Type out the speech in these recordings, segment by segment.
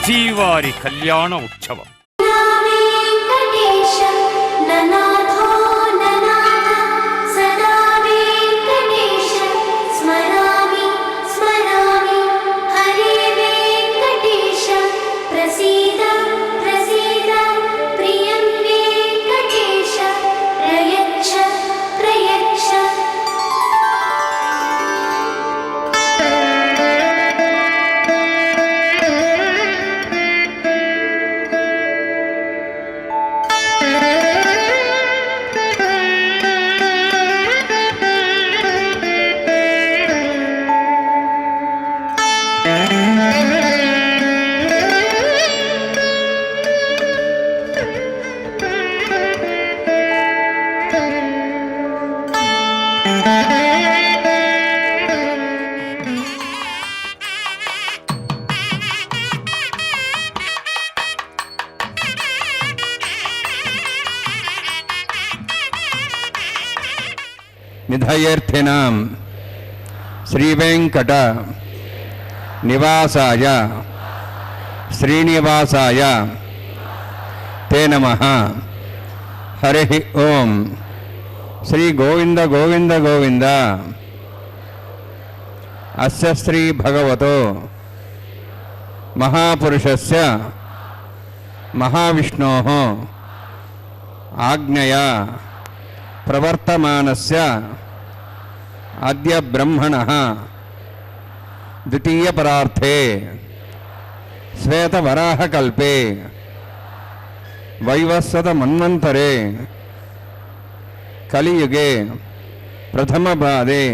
శ్రీవారి కళ్యాణ ఉత్సవం. నిధయేర్థినాం శ్రీవేంకట నివాసాయ శ్రీనివాసాయ తే నమః. హరి ఓం. శ్రీ గోవింద గోవింద గోవింద. అస్య శ్రీ భగవతో మహాపురుషస్య మహావిష్ణోః ఆజ్ఞయా ప్రవర్తమానస్య అద్య బ్రహ్మణః ద్వితీయపరార్థే శ్వేతవరాహకల్పే వైవస్వతమన్వంతరే కలియుగే ప్రథమపాదే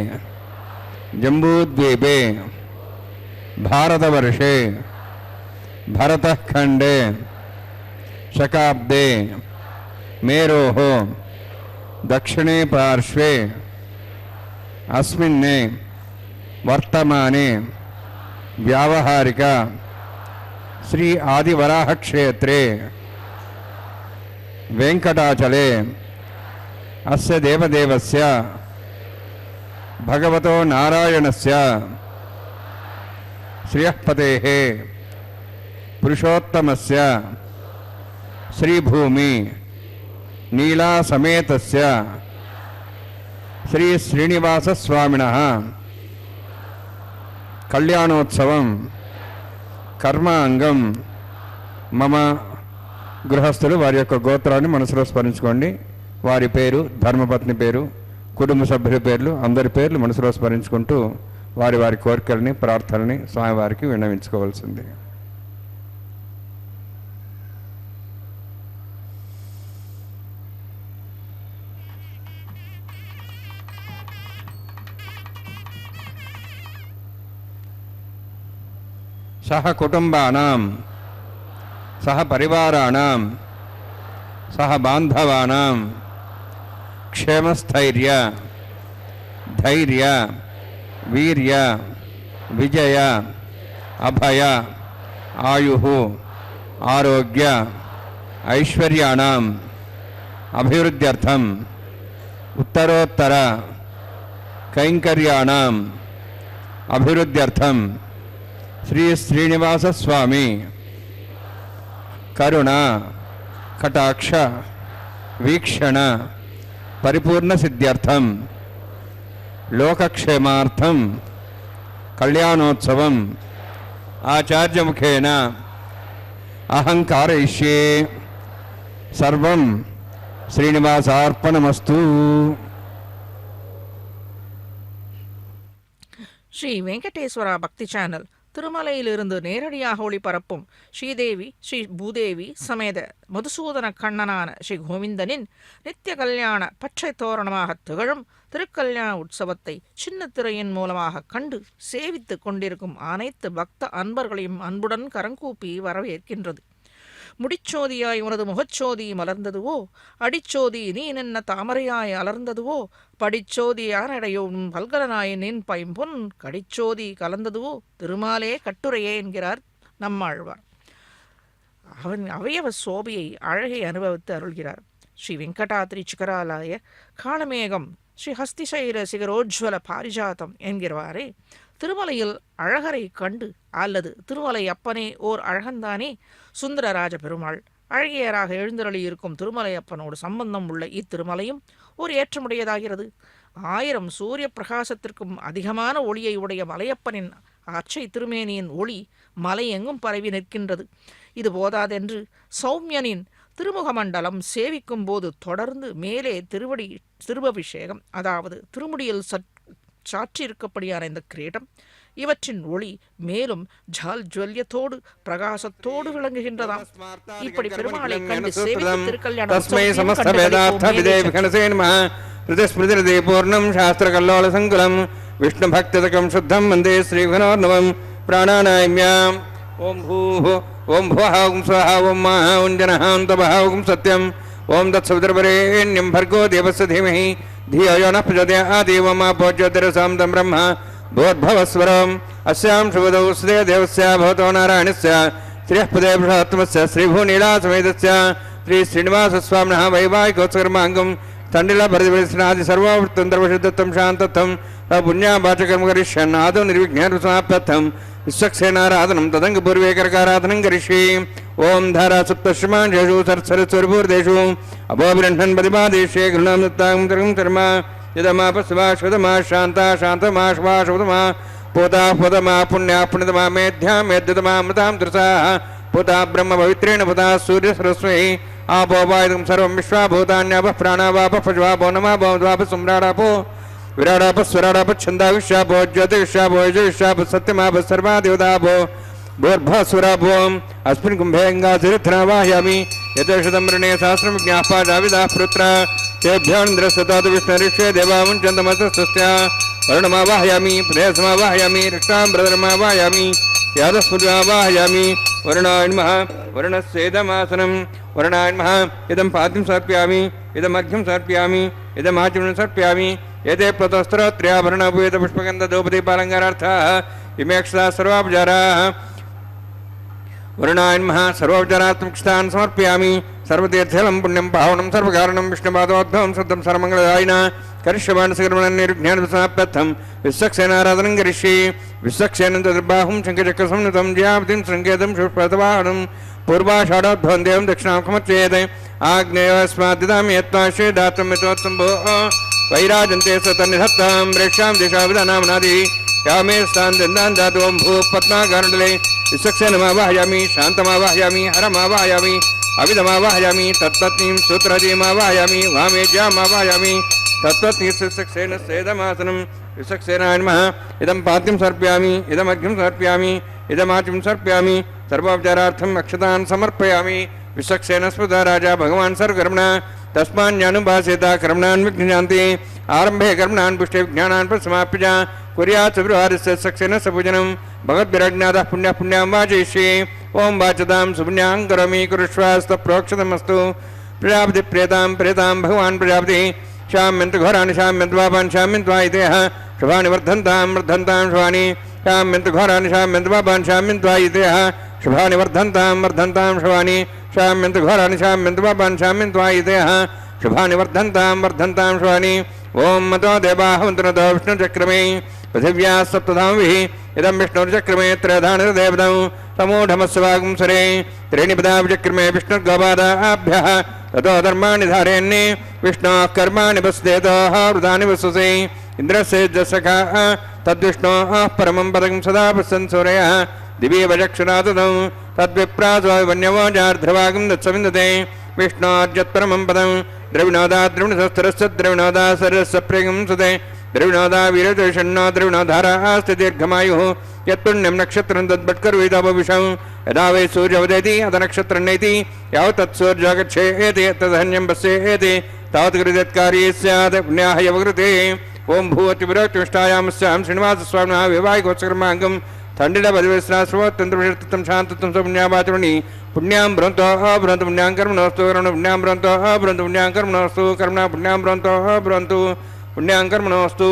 జంబూద్వీపే భారతవర్షే భరతఖండే శకాబ్దే మేరోః దక్షిణే పార్శ్వే అస్మిన్నే వర్తమానే వ్యావహారిక శ్రీ ఆదివరాహక్షేత్రే వెంకటాచలే అస్య దేవదేవస్య భగవతో నారాయణస్య శ్రియఃపతేః పురుషోత్తమస్య శ్రీభూమి నీలా సమేతస్య శ్రీ శ్రీనివాసస్వామినః కళ్యాణోత్సవం కర్మాంగం మమ. గృహస్థులు వారి యొక్క గోత్రాన్ని మనసులో స్మరించుకోండి. వారి పేరు, ధర్మపత్ని పేరు, కుటుంబ సభ్యుల పేర్లు, అందరి పేర్లు మనసులో స్మరించుకుంటూ వారి వారి కోరికల్ని, ప్రార్థనని స్వామివారికి విన్నవించుకోవాల్సింది. సహ కుటుంబానాం సహ పరివారాణాం సహ బాంధవానాం క్షేమస్థైర్య ధైర్య వీర్య విజయ అభయ ఆయుః ఆరోగ్య ఐశ్వర్యాణాం అభివృద్ధ్యర్థం ఉత్తరోత్తర కైంకర్యాణాం అభివృద్ధ్యర్థం శ్రీ శ్రీనివాసస్వామి కరుణ కటాక్ష వీక్షణ పరిపూర్ణ సిద్ధ్యర్థం లోకక్షేమార్థం కళ్యాణోత్సవం ఆచార్యముఖేన అహం कारयिष्ये. సర్వం శ్రీనివాసార్పణమస్తు. ஸ்ரீ வெங்கடேஸ்வரா பக்தி சேனல் திருமலையிலிருந்து நேரடியாக ஒளிபரப்பும் ஸ்ரீதேவி ஸ்ரீ பூதேவி சமேத மதுசூதன கண்ணனான ஸ்ரீ கோவிந்தனின் நித்திய கல்யாண பச்சை தோரணமாக திகழும் திருக்கல்யாண உற்சவத்தை சின்ன திரையின் மூலமாக கண்டு சேவித்து கொண்டிருக்கும் அனைத்து பக்த அன்பர்களையும் அன்புடன் கரங்கூப்பி வரவேற்கின்றது. முடிச்சோதியாய் உனது முகச்சோதி மலர்ந்ததுவோ, அடிச்சோதி நீ நின்ன தாமரையாய் அலர்ந்ததுவோ, படிச்சோதி யானடையும் பல்கலனாய் நின் பைம்பொன் கடிச்சோதி கலந்ததுவோ, திருமாலே கட்டுரையே என்கிறார் நம்மாழ்வார். அவன் அவயவ சோபியை அழகை அனுபவித்து அருள்கிறார். ஸ்ரீ வெங்கடாத்ரி சிகராலய காலமேகம் ஸ்ரீ ஹஸ்திசைல சிகரோஜ்வல பாரிஜாதம் என்கிறவாறே, திருமலையில் அழகரை கண்டு அல்லது திருமலை அப்பனே ஓர் அழகந்தானே சுந்தரராஜ பெருமாள் அழகியராக எழுந்தருளியிருக்கும் திருமலை அப்பனோடு சம்பந்தம் உள்ள இத்திருமலையும் ஒரு ஏற்றமுடையதாகிறது. 1000 சூரிய பிரகாசத்திற்கும் அதிகமான ஒளியை உடைய மலையப்பனின் அச்சை திருமேனியின் ஒளி மலை எங்கும் பரவி நிற்கின்றது. இது போதாதென்று சௌமியனின் திருமுகமண்டலம் சேவிக்கும் போது தொடர்ந்து மேலே திருவபிஷேகம், அதாவது திருமுடியில் சாற்றியிருக்கப்படியான இந்த கிரீடம், இவற்றின் ஒளி மேலும் ஜால்ஜ்வல்யத்தோடு பிரகாசத்தோடு விளங்குகின்றதாம். இப்படி பெருமாளை கண்டு சேவித்து திருக்கல்யாணம் சாஸ்திர கல்லோல சங்குலம் விஷ்ணு பக்தகம் சுத்தம் வந்தே ஸ்ரீகுணோர்ணவம் பிராணாநாயம்யாம். ஓம் பூஹ ஓம் புவஹ ஓம் ஸ்வஹ ஓம் மஹ ஓம் ஜனஹ ஓம் தபஹ ஓம் சத்யம் ஓம் தத்சவிதுர்வரேண்யம் भर्गो देवस्य धीमहि धियो यो नः प्रचोदयात् देवं मा भोज्योतिरसां तं ब्रह्म भूर्भुवस्वरम् अस्यां शुभदौ सुदे देवस्य भवतो नारायणस्य श्रियः पदे पुरुषोत्तमस्य श्रीभूनीलासमेतस्य श्री श्रीनिवासस्वामिनः वैवाहिकोत्सकर्माङ्गं तण्डिलभरदिवसनादि सर्ववृत्तन्तर्वशुद्धत्वं शान्तत्वं पुण्यावाचकर्म करिष्यन् आदौ निर्विघ्नेन समाप्त्यर्थं विश्वक्सेनाराधनं तदङ्गपूर्वेकरकाराधनं करिष्ये. ओम धारा सप्तश्रमांशेषु सरस्वरभूर्देषु अभोभिरण्ठन् प्रतिपादेशे गृह्णां दत्तां शर्मा यदमापस्वा श्वतमा शान्ता शान्तमा श्वा श्वतमा पोता पोतमा पुण्या पुण्यतमा मेध्या मेध्यतमा मृतां दृशाः पोता ब्रह्म पवित्रेण पोता सूर्य सरस्वती आपो वायुं सर्वं विश्वा भूतान्यापः प्राणावापः पशुवापो नमापो द्वापः सम्राडापो विराडापः स्वराडापः छन्दाविश्वापो ज्योतिविश्वापो यजुविश्वापः सत्यमापः सर्वा देवतापो भूर्भस्वराभोम अस्मिन् कुम्भे गङ्गातीर्थनावाहयामि यथेषतं वृणे सहस्रं ज्ञापाजाविदाः पुत्र तेभ्योन्द्रस्ततातु विष्णुरिष्ये देवामुञ्चन्तमस्तस्या वरुणमावाहयामि प्रेयसमावाहयामि रक्ताम्बरधरमावाहयामि यादस्फुटमावाहयामि वरुणाय नमः वरुणस्येदमासनं वरुणाय नमः इदं पाद्यं समर्पयामि इदमर्घ्यं समर्पयामि इदमाचमनं समर्पयामि एते प्रतस्त्रोत्र्याभरणपूयतपुष्पगन्धधूपदीपालङ्कारार्थाः इमेक्षता सर्वापचाराः वरुणाय नमः सर्वोपचारात्मकस्थान् समर्पयामि सर्वतीर्थलं पुण्यं पावनं सर्वकारणं विष्णुपादोद्भवं शुद्धं सर्वमङ्गलदायिना करिष्यमाणसकर्मणं निर्विघ्नेन विश्वक्सेनाराधनं करिष्ये. विश्वक्सेन तद्बाहुं शङ्खचक्रसंयुतं ज्यावतिं सङ्केतं शुष्पतवाहनं पूर्वाषाढोद्भवं देवं दक्षिणामुखमर्चयेत् आग्नेयोऽस्माद्दिदामि यत्त्वाश्रे दातुं यतोत्सम्भो वैराजन्ते सतन्निधत्तां प्रेक्ष्यां दिशाविधानामनादि यामे स्थान दातु ओं भू पद्मागारण्डले विश्वक्सेनमावाहयामि शान्तमावाहयामि हरमावाहयामि अविधमावाहयामि तत्पत्नीं सूत्रजीमावाहयामि वामेज्यामावाहयामि तत्पत्नी विश्वक्सेन सेदमासनं विश्वक्सेनाय नमः इदं पाद्यं समर्पयामि इदमर्घ्यं समर्पयामि इदमाचमनं समर्पयामि सर्वोपचारार्थम् अक्षतान् समर्पयामि. विश्वक्सेन स्मृता राजा भगवान् सर्वकर्मणा तस्मान्यानुभासेता कर्मणान् विघ्नन्ति आरम्भे कर्मणान् पुष्टे विज्ञानान् प्रसमाप्य कुर्यात् सुव्यवहारस्य सक्सेन सपूजनं भगवद्भिरज्ञातः पुण्यः पुण्यां वाचयिष्ये. ओं वाचतां सुपुण्यां करोमि कुरुष्वास्तप्रोक्षतमस्तु. प्रजापति प्रेतां प्रेतां भगवान् प्रजापति शाम्यन्तु घोराणि शाम्यन्त्वापान् शाम्यन्त्वा इतेह शुभानि वर्धन्तां वर्धन्तां शुभानि शाम्यन्तु घोराणि शाम्यन्त्वापान् शाम्यन्त्वा इतेह शुभानि वर्धन्तां वर्धन्तां शुभानि शाम्यन्तु घोराणि शाम्यन्त्वापान् शाम्यन्त्वा इतेह शुभानि वर्धन्तां वर्धन्तां शुभानि. ओं मतो देवाः मन्त्रतो विष्णुचक्रमे पृथिव्याः सप्तधामभिः इदं विष्णुर्चक्रमे त्रयधानिर्देवतं समूढमस्वागुंसरे त्रीणि पदाभिचक्रमे विष्णुर्गोपादाभ्यः ततो धर्माणि धारयन्ने विष्णोः कर्माणि वसुदेतोः वृदानि वसुसे इन्द्रस्य जसखः तद्विष्णोः परमं पदं सदा पश्यन् सूर्यः दिवि वचक्षुराततं तद्विप्रासवन्यवोजार्ध्रवागं दत्सविन्दते विष्णोर्यत्परमं पदं द्रविणोदा द्रविणसहस्रस्य द्रविणोदा सरस्य प्रियं सुते द्रविणोदा वीरदर्शन्नो द्रविणोधारास्ति दीर्घमायुः यत्पुण्यं नक्षत्रं तद्भट्कर्वीतोपविशं यदा वै सूर्योदयति अथ नक्षत्रं नेति यावत् तत्सूर्यो गच्छेति तदहन्यं पश्येति तावत् कृतत्कारी स्यात् पुण्याः यवकृते. ओं भूवतिविरोक्तिष्ठायामस्यां श्रीनिवासस्वामिनः वैवाहिकोत्सकर्माङ्गं तण्डिलपदिवस्राश्रवोत्तन्त्रविषत्तं शान्तत्वं स्वपुण्यावाचरुणि पुण्यां भ्रन्तो भ्रन्तु पुण्यां कर्मणोऽस्तु कर्मण पुण्यां भ्रन्तो भ्रन्तु पुण्यां कर्मणोऽस्तु कर्मणा पुण्यां भ्रन्तो भ्रन्तु पुण्यां कर्मणोऽस्तु.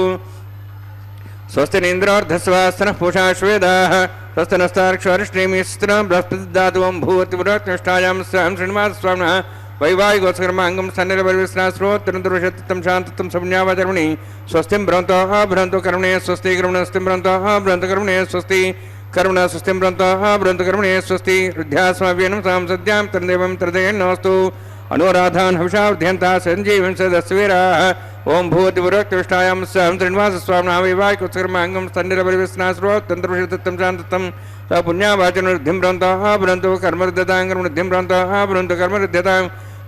स्वस्तिनीन्द्रोर्धस्वास्तनः पूषा श्वेदाः स्वस्तिनस्तार्क्ष्वरिष्णीमिस्त्रं बृहस्पतिर्दातु ओं भूवतिविरोक्तिष्ठायां स्यां श्रीनिवासस्वामिनः वैवाहिकोत्सकर्माङ्गं सन्निरपरिविस्नाश्रोत्तरन्तुरुषत्तं शान्तत्वं संज्ञावचर्मणि स्वस्तिं भ्रवन्तः भ्रवन्तु कर्मणे स्वस्ति कर्मणस्तिं भ्रवन्तः भ्रवन्तु कर्मणे स्वस्ति कर्मण स्वस्तिं भ्रवन्तः भ्रवन्तु कर्मणे स्वस्ति रुद्ध्यास्माव्यनं सां सद्यां तन्देवं तृदयन्नोऽस्तु अनुराधान् हविषावध्यन्ता सञ्जीवं सदस्वीराः ओं भूतिपुरोक्तविष्टायां सहं श्रीनिवासस्वामिनः वैवाहिकोत्सकर्माङ्गं सन्निरपरिविस्नाश्रोत्तरन्तुरुषत्तं शान्तत्वं स पुण्यावाचनवृद्धिं भ्रवन्तः भ्रवन्तु कर्मरुद्धतां कर्मवृद्धिं भ्रवन्तः भ्रवन्तु कर्मरुद्धतां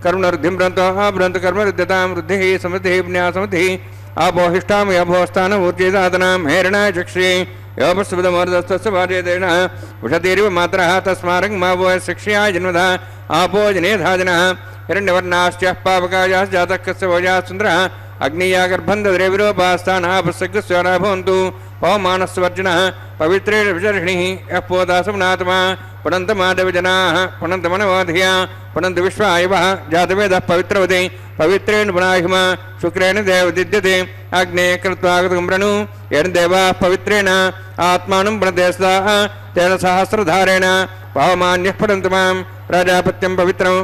कर्मवृद्धिं भ्रवन्तः भ्रवन्तु कर्मरुद्धतां वृद्धिः समृद्धिः पुण्यासमृद्धिः आपोहिष्ठां यभोस्थानम् ऊर्जिदातनां हेरणाय चक्षे योपस्वदमोर्धस्तस्य भार्येतेन उषतीरिव मात्रः तस्मारं मा वो शिक्ष्याय जन्मधा आपो जनेधाजनः हिरण्यवर्णाश्च पावकायाश्च जातः कस्य भोजाः सुन्दरः अग्निया गर्भन्धद्रे विरोपास्थानापसग्स्वरा भवन्तु पवमानस्वर्जनः पवित्रेण विचर्षणिः यः पोदासमनात्मा पुनन्तमादविजनाः पुनन्तमनवधिया पुनन्त विश्वायवः जातवेदः पवित्रवते पवित्रेण पुनाहिमा शुक्रेण देवदिद्यते अग्ने कृत्वागतं वृणु येन देवाः पवित्रेण आत्मानं प्रणदेस्ताः तेन सहस्रधारेण पवमान्यः पठन्तु मां प्रजापत्यं पवित्रं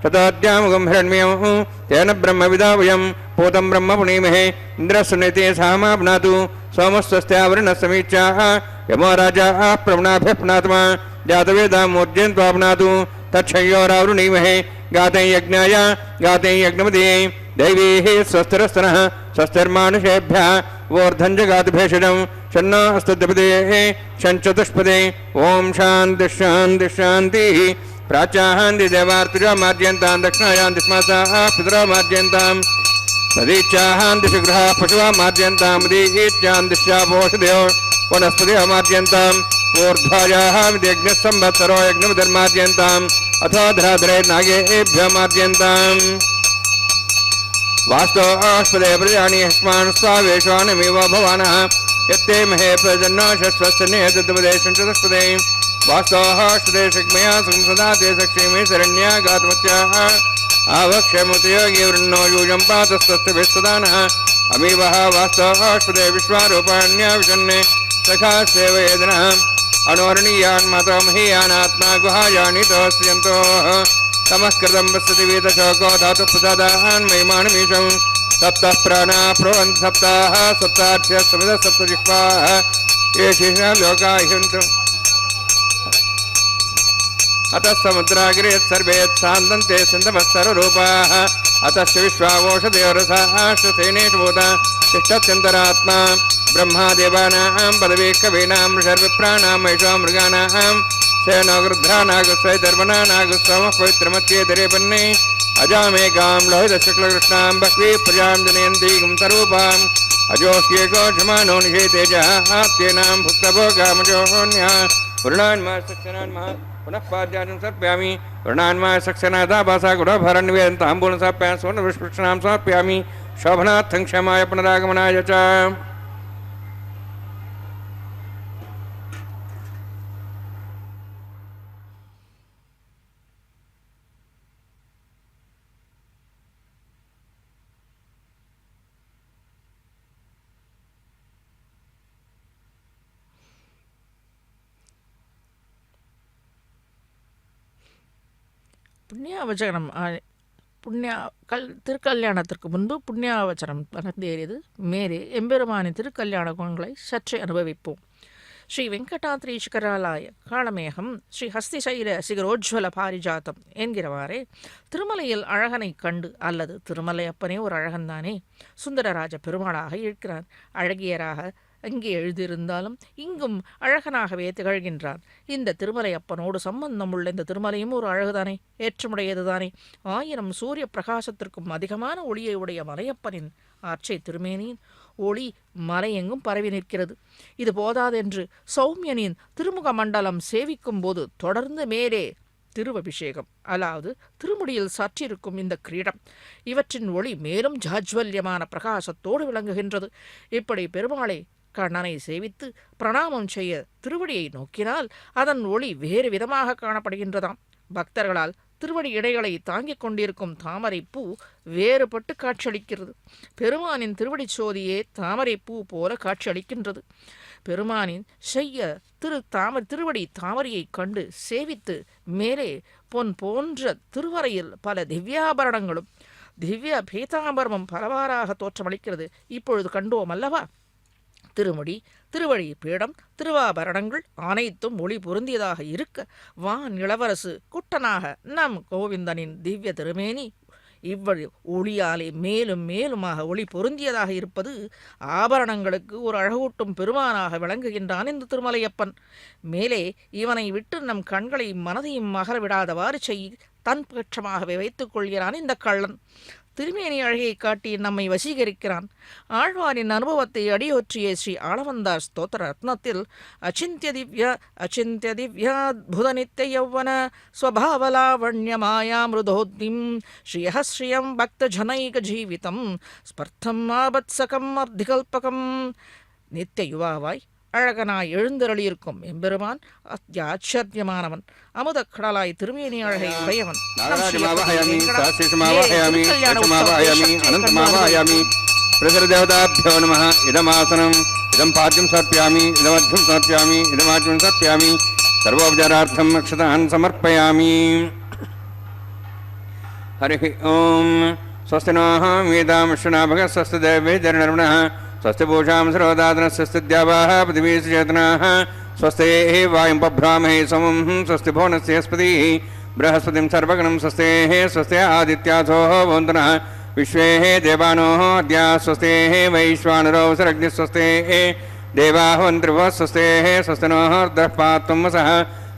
ततोऽद्यामुगं हिरण्मयं तेन ब्रह्मविदा वयं पूतं ब्रह्म पुनीमहे इन्द्रस्सुनीते सामाप्नातु सोमस्वस्त्यावरणसमीक्षाः यमो राजाः प्रवणाभ्यः पुनात्मा जातवेदां मूर्जयन्त्वाप्नातु तच्छयोरावृणीमहे गाते यज्ञाय गाते यज्ञमदे दैवीः स्वस्तिरस्तनः स्वस्तिर्मानुषेभ्यः वोर्धञ्जगातभेषजं शन्नो अस्तद्यपदेः शञ्चतुष्पदे ॐ शान्तिः शान्तिः शान्तिः प्राच्याहान्ति देवार्तिजा मार्जयन्तां दक्षिणायान्ति स्मासाः पितरो मार्जयन्तां तदीच्छाहान्ति शिग्रहाः पशुवा मार्जयन्तां मदीच्छान्तिश्चापोषधयो वनस्पतिः मार्जयन्ताम् ऊर्ध्वायाः विद्यज्ञः संवत्सरो यज्ञमधर्मार्जयन्ताम् अथो धराधरे नागेभ्यो मार्जयन्ताम् वास्तोऽस्पदे प्रजानि हस्मान् स्वावेशानमेव भवानः यत्ते महे प्रजन्नो शश्वस्तने दत्तपदे शञ्चतुष्पदे वास्तोऽस्पदे शक्मया संसदाते सक्षेमे शरण्या गातमत्याः आवक्षमुतयोगी वृन्नो यूयं पातस्तस्तभिस्तदानः अमीवः वास्तोऽस्पदे विश्वारूपाण्या विशन्ने सखा सेवयेदनः अणोरणीयान् मातो महीयानात्मा गुहायानि तोऽस्यन्तोः तमः कृतं वसति वेदशोको धातुः प्रसादान् महिमानमीशं सप्तः प्राणा प्रोवन्ति सप्ताः सप्तार्थ्यः समिदः सप्तजिह्वाः ये लोका ह्यन्तु अतः समुद्राग्रे सर्वे सान्दन्ते सिन्धवत्सररूपाः अतश्च विश्वावोषधयोरसाः श्वसेनेषु भूता तिष्ठत्यन्तरात्मा ब्रह्मादेवानां पदवी कवीनां ऋषर्विप्राणां महिषो मृगाणां सेनो गृध्रानागस्वैर्दर्वनानागस्वमः पवित्रमत्येतरे पन्ने अजामेकां लोहितशुक्लकृष्णां बह्वीः प्रजां जनयन्तीं तरूपाम् अजोऽस्येको क्षमानो निषेतेजः आप्त्येनां भुक्तभोगामजोऽन्यः वरुणान्मा सक्सेनान्मा पुनः पाद्यानं सर्पयामि वरुणान्मा सक्सेनादाभासा गुणभरन्वेदन्ताम्बूलं समर्पयामि सुवर्णपुष्पक्षणां समर्पयामि शोभनार्थं क्षमाय पुनरागमनाय च புண்ணியாவச்சனம் திருக்கல்யாணத்திற்கு முன்பு புண்ணியாவச்சனம் நடந்தேறியது. மேலே எம்பெருமானின் திருக்கல்யாண குணங்களை சற்றே அனுபவிப்போம். ஸ்ரீ வெங்கடாத்ரி சிகராலாய காளமேகம் ஸ்ரீ ஹஸ்திசைல சிகரோஜ்வல பாரிஜாத்தம் என்கிறவாறே திருமலையில் அழகனை கண்டு அல்லது திருமலையப்பனே ஒரு அழகன்தானே சுந்தரராஜ பெருமாளாக இருக்கிறான். அழகியராக அங்கே எழுதியிருந்தாலும் இங்கும் அழகனாகவே திகழ்கின்றான். இந்த திருமலையப்பனோடு சம்பந்தம் உள்ள இந்த திருமலையும் ஒரு அழகுதானே, ஏற்றமுடையதுதானே. 1000 சூரிய பிரகாசத்திற்கும் அதிகமான ஒளியை உடைய மலையப்பனின் ஆர்ச்சை திருமேனியின் ஒளி மலையெங்கும் பரவி நிற்கிறது. இது போதாதென்று சௌமியனின் திருமுக மண்டலம் சேவிக்கும் போது தொடர்ந்து மேலே திருவபிஷேகம், அதாவது திருமுடியில் சாற்றியிருக்கும் இந்த கிரீடம், இவற்றின் ஒளி மேலும் ஜாஜ்வல்யமான பிரகாசத்தோடு விளங்குகின்றது. இப்படி பெருமாளை கண்ணனை சேவித்து பிரணாமம் செய்ய திருவடியை நோக்கினால் அதன் ஒளி வேறு விதமாக காணப்படுகின்றதாம். பக்தர்களால் திருவடி இடைகளை தாங்கிக் கொண்டிருக்கும் தாமரை பூ வேறுபட்டு காட்சியளிக்கிறது. பெருமானின் திருவடி சோதியே தாமரை பூ போல காட்சியளிக்கின்றது. பெருமானின் செய்ய திருவடி தாமரையை கண்டு சேவித்து மேலே பொன் போன்ற திருவரையில் பல திவ்யாபரணங்களும் திவ்ய பீதாம்பரமும் பலவாறாக தோற்றமளிக்கிறது. இப்பொழுது கண்டோம் அல்லவா? திருமுடி, திருவழி பீடம், திருவாபரணங்கள் அனைத்தும் ஒளி பொருந்தியதாக இருக்க, வான் இளவரசு குட்டனாக நம் கோவிந்தனின் திவ்ய திருமேனி இவ்வழி ஒளியாலே மேலும் மேலுமாக ஒளி பொருந்தியதாக இருப்பது ஆபரணங்களுக்கு ஒரு அழகூட்டும் பெருமானாக விளங்குகின்றான் இந்த திருமலையப்பன். மேலே இவனை விட்டு நம் கண்களை மனதையும் மகரவிடாதவாறு தன் பட்சமாகவே வைத்துக் கொள்கிறான் இந்த கள்ளன். திருமேனி அழகையை காட்டி நம்மை வசீகரிக்கிறான். ஆழ்வாரின் அனுபவத்தை அடியொற்றிய ஸ்ரீ ஆளவந்தார் ஸ்தோத்திர ரத்னத்தில் அச்சிந்திய திவ்யாத்புத நித்திய யௌவன ஸ்வபாவலாவண்ய மாயாமிருதோத்னிம் ஸ்ரீயம் பக்த ஜனைக ஜீவிதம் ஸ்பர்த்தம் ஆபத்சகம் அர்த்திகல்பகம். நித்திய யுவாவாய் அழகனாய் எழுந்தருளியிருக்கும் எம்பெருமான் அத்தியாச்சரியமானவன். அமுதக் கடலாய் திருமேனி அழகை உடையவன். பிரசரதேவதாभ्यो நமः. இதமாசனம் இதம் பாத்யம் சமர்ப்பயாமி, இதமர்घ्यं சமர்ப்பயாமி, இதமாச்சம் சமர்ப்பயாமி, சர்வோபச்சாரார்த்தம் அக்ஷதான் சமர்ப்பயாமி. ஹரிः ஓம். ஸ்வஸ்தி நோः வேதாம்ஷநாபக ஸ்வஸ்தி தேவே ஜனநர்மணः ஸ்வஸ்தி பூஷாம் சர்வதாதன ஸ்வஸ்தி द्यावाः पृथिवी चेतनाः स्वस्ते वायुं बभ्रामहे समं स्वस्ति भुवनस्यस्पतिः बृहस्पतिं सर्वगणं स्वस्ते स्वस्ते आदित्यासो वन्दनः विश्वे देवानो अद्या स्वस्ते वैश्वानरो सरग्निस्वस्ते देवाहवन्त्रिवः स्वस्ते स्वस्ति नोः अर्धःपात्वं वसः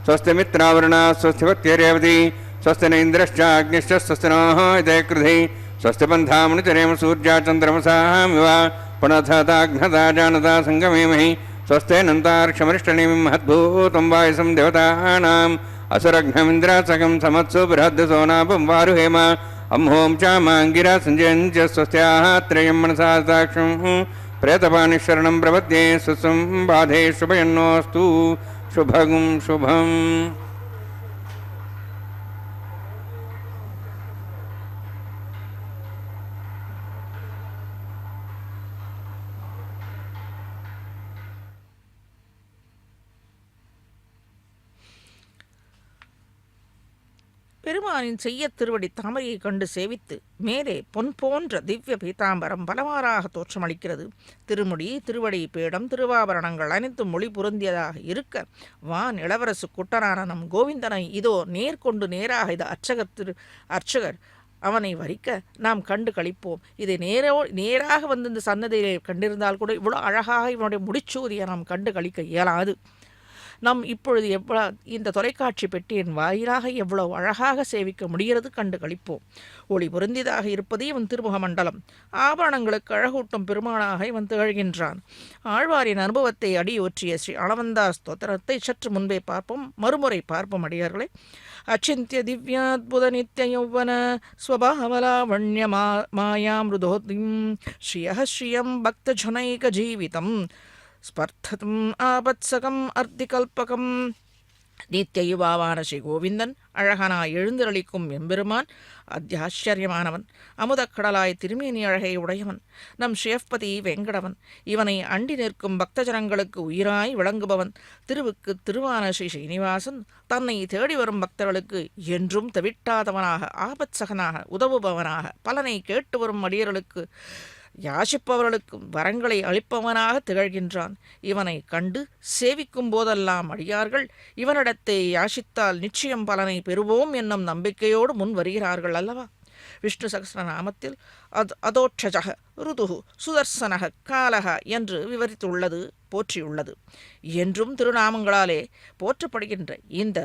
स्वस्ति मित्रावरुणः स्वस्ति वत्यरेवति स्वस्ति न इन्द्रश्च अग्निश्च स्वस्ति नोः इदे कृधि स्वस्ति बन्धामनुचरेम सूर्या चन्द्रमसामिव पुनथताघ्नता जानता सङ्गमेमहि स्वस्ते नन्तार्क्षमरिष्टनेमिं महद्भूतं वायुसं देवतानाम् असुरघ्नमिन्द्रासकं समत्सु बृहद्सोनापं वारुहेम अम्हों चामाङ्गिरा सञ्जयञ्च स्वस्त्याः त्रयं मनसा साक्षं प्रेतपानिशरणं प्रपद्ये स्वस्वं बाधे शुभयन्नोऽस्तु शुभगुं शुभम्. பெருமானின் செய்ய திருவடி தாமரையை கண்டு சேவித்து மேலே பொன் போன்ற திவ்ய பீதாம்பரம் பலவாறாக தோற்றமளிக்கிறது. திருமுடி, திருவடி பீடம், திருவாபரணங்கள் அனைத்தும் மொழி பொருந்தியதாக இருக்க, வான் இளவரசு குட்டனான நம் கோவிந்தனை இதோ நேர்கொண்டு நேராக இது அர்ச்சகர் அவனை வரிக்க நாம் கண்டு கழிப்போம். இதை நேராக வந்து இந்த சன்னதியிலே கண்டிருந்தால் கூட இவ்வளோ அழகாக இவனுடைய முடிச்சூதியை நாம் கண்டு கழிக்க இயலாது. நாம் இப்பொழுது இந்த தொலைக்காட்சி பெட்டியின் வாயிலாக எவ்வளவு அழகாக சேவிக்க முடிகிறது கண்டு கழிப்போம். ஒளி பொருந்தியதாக இருப்பது இவன் திருமுக மண்டலம். ஆபரணங்களுக்கு அழகூட்டும் பெருமானாக இவன் திகழ்கின்றான். ஆழ்வாரின் அனுபவத்தை அடியொற்றிய ஸ்ரீ அளவந்தார் ஸ்தோத்திரத்தை சற்று முன்பே பார்ப்போம், மறுமுறை பார்ப்போம் அடியார்களே. அச்சிந்திய திவ்யாத்புத நித்திய யௌவன ஸ்வபாவலாவண்ய மாயாமிருதோத்னிம் ஸ்ரீயம் பக்த ஜனைக ஜீவிதம் ஸ்பர்த்தம் ஆபத்சகம் அர்த்திகல்பகம். நித்திய யுவாவான ஸ்ரீ கோவிந்தன் அழகனாய் எழுந்தருளிக்கும் எம்பெருமான் அத்தியாச்சரியமானவன். அமுதக்கடலாய் திருமேனி அழகை உடையவன் நம் ஸ்ரீயப்பதி வெங்கடவன். இவனை அண்டி நிற்கும் பக்தஜனங்களுக்கு உயிராய் விளங்குபவன். திருவுக்கு திருவான ஸ்ரீ ஸ்ரீனிவாசன் தன்னை தேடி வரும் பக்தர்களுக்கு என்றும் தவிட்டாதவனாக, ஆபத்சகனாக, உதவுபவனாக, பலனை கேட்டு வரும் அடியர்களுக்கு யாசிப்பவர்களுக்கும் வரங்களை அளிப்பவனாக திகழ்கின்றான். இவனை கண்டு சேவிக்கும் போதெல்லாம் அடியார்கள் இவனிடத்தை யாசித்தால் நிச்சயம் பலனை பெறுவோம் என்னும் நம்பிக்கையோடு முன் வருகிறார்கள் அல்லவா? விஷ்ணு சகஸ்ரநாமத்தில் அதோட்சஜக, ருதுகு, சுதர்சனக, காலக என்று விவரித்துள்ளது, போற்றியுள்ளது. என்றும் திருநாமங்களாலே போற்றப்படுகின்ற இந்த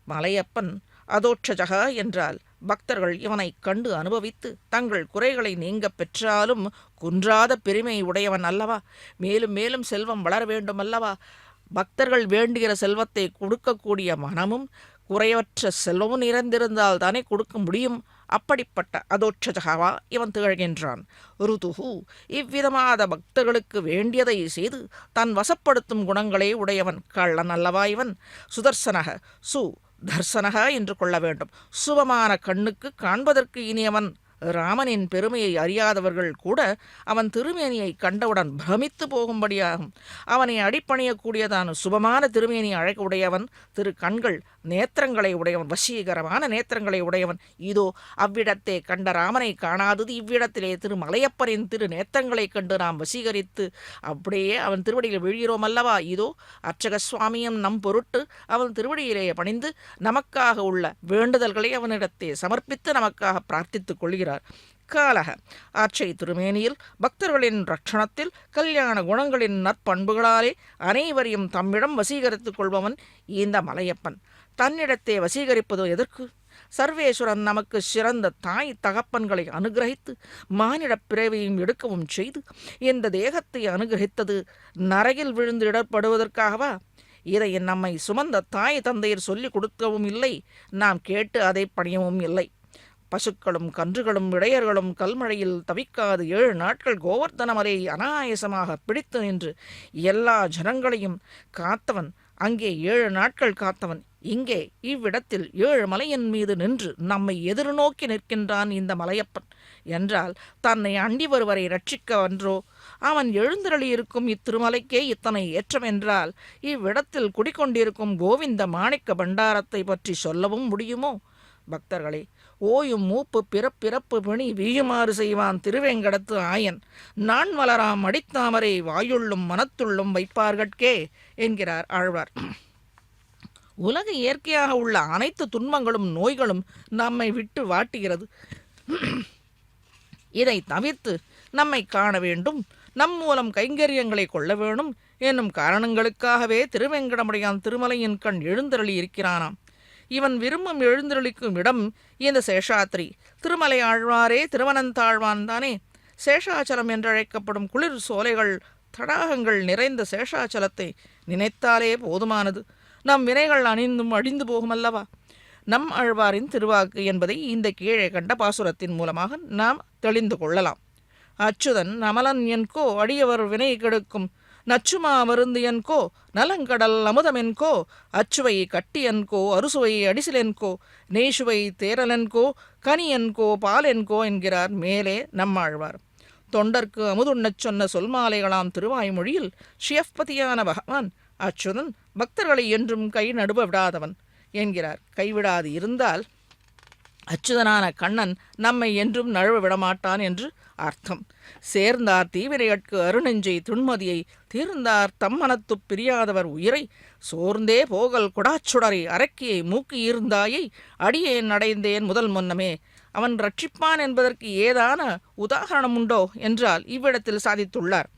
மலையப்பன் அதோட்சஜக என்றால் பக்தர்கள் இவனை கண்டு அனுபவித்து தங்கள் குறைகளை நீங்க பெற்றாலும் குன்றாத பெருமை உடையவன் அல்லவா? மேலும் மேலும் செல்வம் வளர வேண்டும் அல்லவா? பக்தர்கள் வேண்டுகிற செல்வத்தை கொடுக்கக்கூடிய மனமும் குறைவற்ற செல்வமும் நிறைந்திருந்தால் தானே கொடுக்க முடியும். அப்படிப்பட்ட அதோட்சஜகவா இவன் திகழ்கின்றான். ருதுகு, இவ்விதமாத பக்தர்களுக்கு வேண்டியதை செய்து தன் வசப்படுத்தும் குணங்களே உடையவன் கள்ளன் அல்லவா இவன். சுதர்சனக, தர்சனக என்று கொள்ள வேண்டும். சுபமான கண்ணுக்கு காண்பதற்கு இனியவன். ராமனின் பெருமையை அறியாதவர்கள் கூட அவன் திருமேனியை கண்டவுடன் பிரமித்து போகும்படியாகும். அவனை அடிப்பணியக்கூடியதான சுபமான திருமேனியை அழக உடையவன், திரு கண்கள் நேத்திரங்களை உடையவன், வசீகரமான நேத்திரங்களை உடையவன். இதோ அவ்விடத்தே கண்ட ராமனை காணாதது இவ்விடத்திலே திருமலையப்பரின் திரு நேத்திரங்களை கண்டு நாம் வசீகரித்து அப்படியே அவன் திருவடியில் விழுகிறோம் அல்லவா. இதோ அர்ச்சக சுவாமியும் நம் பொருட்டு அவன் திருவடியிலே பணிந்து நமக்காக உள்ள வேண்டுதல்களை அவனிடத்தே சமர்ப்பித்து நமக்காக பிரார்த்தித்துக் கொள்கிறார். காலக ஆட்சை திருமேனியில் பக்தர்களின் ரட்சணத்தில் கல்யாண குணங்களின் நற்பண்புகளாலே அனைவரையும் தம்மிடம் வசீகரித்துக் கொள்பவன் இந்த மலையப்பன். தன்னிடத்தே வசீகரிப்பதோ எதற்கு? சர்வேஸ்வரன் நமக்கு சிறந்த தாய் தகப்பன்களை அனுகிரகித்து மானிடப் பிறவியும் எடுக்கவும் செய்து இந்த தேகத்தை அனுகிரகித்தது நரகில் விழுந்து இடப்படுவதற்காகவா? இதை நம்மை சுமந்த தாய் தந்தையர் சொல்லிக் கொடுக்கவும் இல்லை, நாம் கேட்டு அதை பணியவும் இல்லை. பசுக்களும் கன்றுகளும் இடையர்களும் கல்மழையில் தவிக்காது 7 நாட்கள் கோவர்த்தன மலையை அனாயசமாக பிடித்து நின்று எல்லா ஜனங்களையும் காத்தவன். அங்கே 7 நாட்கள் காத்தவன் இங்கே இவ்விடத்தில் 7 மலையின் மீது நின்று நம்மை எதிர்நோக்கி நிற்கின்றான் இந்த மலையப்பன் என்றால் தன்னை அண்டி வருவரை ரட்சிக்கவன்றோ? அவன் எழுந்தருளியிருக்கும் இத்திருமலைக்கே இத்தனை ஏற்றம் என்றால் இவ்விடத்தில் குடிக்கொண்டிருக்கும் கோவிந்த மாணிக்க பண்டாரத்தை பற்றி சொல்லவும் முடியுமோ? பக்தர்களே, ஓயும் மூப்பு பிறப்பிறப்பு பிணி வீயுமாறு செய்வான் திருவேங்கடத்து ஆயன், நான் மலராம் அடித்தாமரை வாயுள்ளும் மனத்துள்ளும் வைப்பார்கட்கே என்கிறார் ஆழ்வார். உலக இயற்கையாக உள்ள அனைத்து துன்பங்களும் நோய்களும் நம்மை விட்டு வாட்டுகிறது. இதை தவிர்த்து நம்மை காண வேண்டும், நம் மூலம் கைங்கரியங்களை கொள்ள வேணும் என்னும் காரணங்களுக்காகவே திருவேங்கடமுடையான் திருமலையின் கண் எழுந்தருளி இருக்கிறானாம். இவன் விரும்பும் எழுந்தருளிக்கும் இடம் இந்த சேஷாத்திரி. திருமலை ஆழ்வாரே திருவனந்தாழ்வான் தானே. சேஷாச்சலம் என்றழைக்கப்படும் குளிர் சோலைகள் தடாகங்கள் நிறைந்த சேஷாச்சலத்தை நினைத்தாலே போதுமானது. நம் வினைகள் அழிந்து போகுமல்லவா. நம் ஆழ்வாரின் திருவாக்கு என்பதை இந்த கீழே கண்ட பாசுரத்தின் மூலமாக நாம் தெளிந்து கொள்ளலாம். அச்சுதன் அமலன் என்கோ அடியவர் வினை கெடுக்கும், நச்சுமா மருந்து என்கோ நலங்கடல் அமுதமென்கோ, அச்சுவை கட்டியன்கோ அறுசுவை அடிசிலென்கோ, நெய்சுவை தேரலென்கோ கனியன்கோ பாலென்கோ என்கிறார் மேலே நம்மாழ்வார். தொண்டர்க்கு அமுதுண்ணச் சொன்ன சொல்மாலைகளாம் திருவாய்மொழியில் ஷியப்பதியான பகவான் அச்சுதன் பக்தர்களை என்றும் கை நடுவ விடாதவன் என்கிறார். கைவிடாது இருந்தால் அச்சுதனான கண்ணன் நம்மை என்றும் நழுவ விடமாட்டான் என்று அர்த்தம். சேர்ந்தார் தீவிரையட்கு அருணெஞ்சை துன்மதியை தீர்ந்தார் தம்மனத்துப் பிரியாதவர் உயிரை சோர்ந்தே போகல் கொடாச்சுடரை அரக்கியை மூக்கி ஈர்ந்தாயை அடியேன் அடைந்தேன் முதல் முன்னமே. அவன் ரட்சிப்பான் என்பதற்கு ஏதான உதாரணம் உண்டோ என்றால் இவ்விடத்தில் சாதித்துள்ளார்.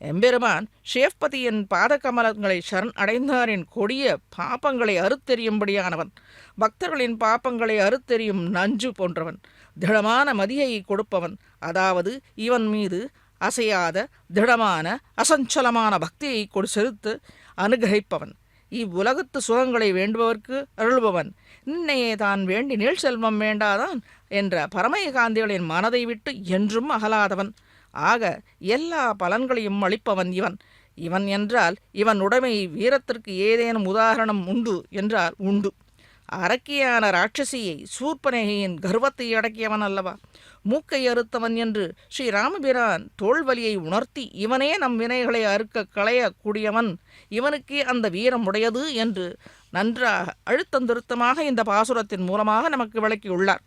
எம்பெருமான் ஷேஃபதியின் பாதகமலங்களை சரண் அடைந்தாரின் கொடிய பாப்பங்களை அறுத்தெறியும்படியானவன், பக்தர்களின் பாப்பங்களை அறுத்தெறியும் நஞ்சு போன்றவன், திடமான மதியை கொடுப்பவன். அதாவது இவன் மீது அசையாத திடமான அசஞ்சலமான பக்தியை செலுத்து அனுகிரகிப்பவன். இவ்வுலகத்து சுகங்களை வேண்டுபவர்க்கு அருள்பவன். நின்னையே தான் வேண்டி நீள் செல்வம் வேண்டாதான் என்ற பரமயகாந்திகளின் மனதை விட்டு என்றும் அகலாதவன். ஆக எல்லா பலன்களையும் அளிப்பவன் இவன். இவன் என்றால் இவன் உடைமை வீரத்திற்கு ஏதேனும் உதாரணம் உண்டு என்றால் உண்டு. அரக்கியான ராட்சசியை சூர்பனேகையின் கர்வத்தை அடக்கியவன் அல்லவா. மூக்கை அறுத்தவன் என்று ஸ்ரீராமபிரான் தோல்வலியை உணர்த்தி இவனே நம் வினைகளை அறுக்க களையக்கூடியவன், இவனுக்கே அந்த வீரம் உடையது என்று நன்றாக அழுத்தந்திருத்தமாக இந்த பாசுரத்தின் மூலமாக நமக்கு விளக்கியுள்ளார்.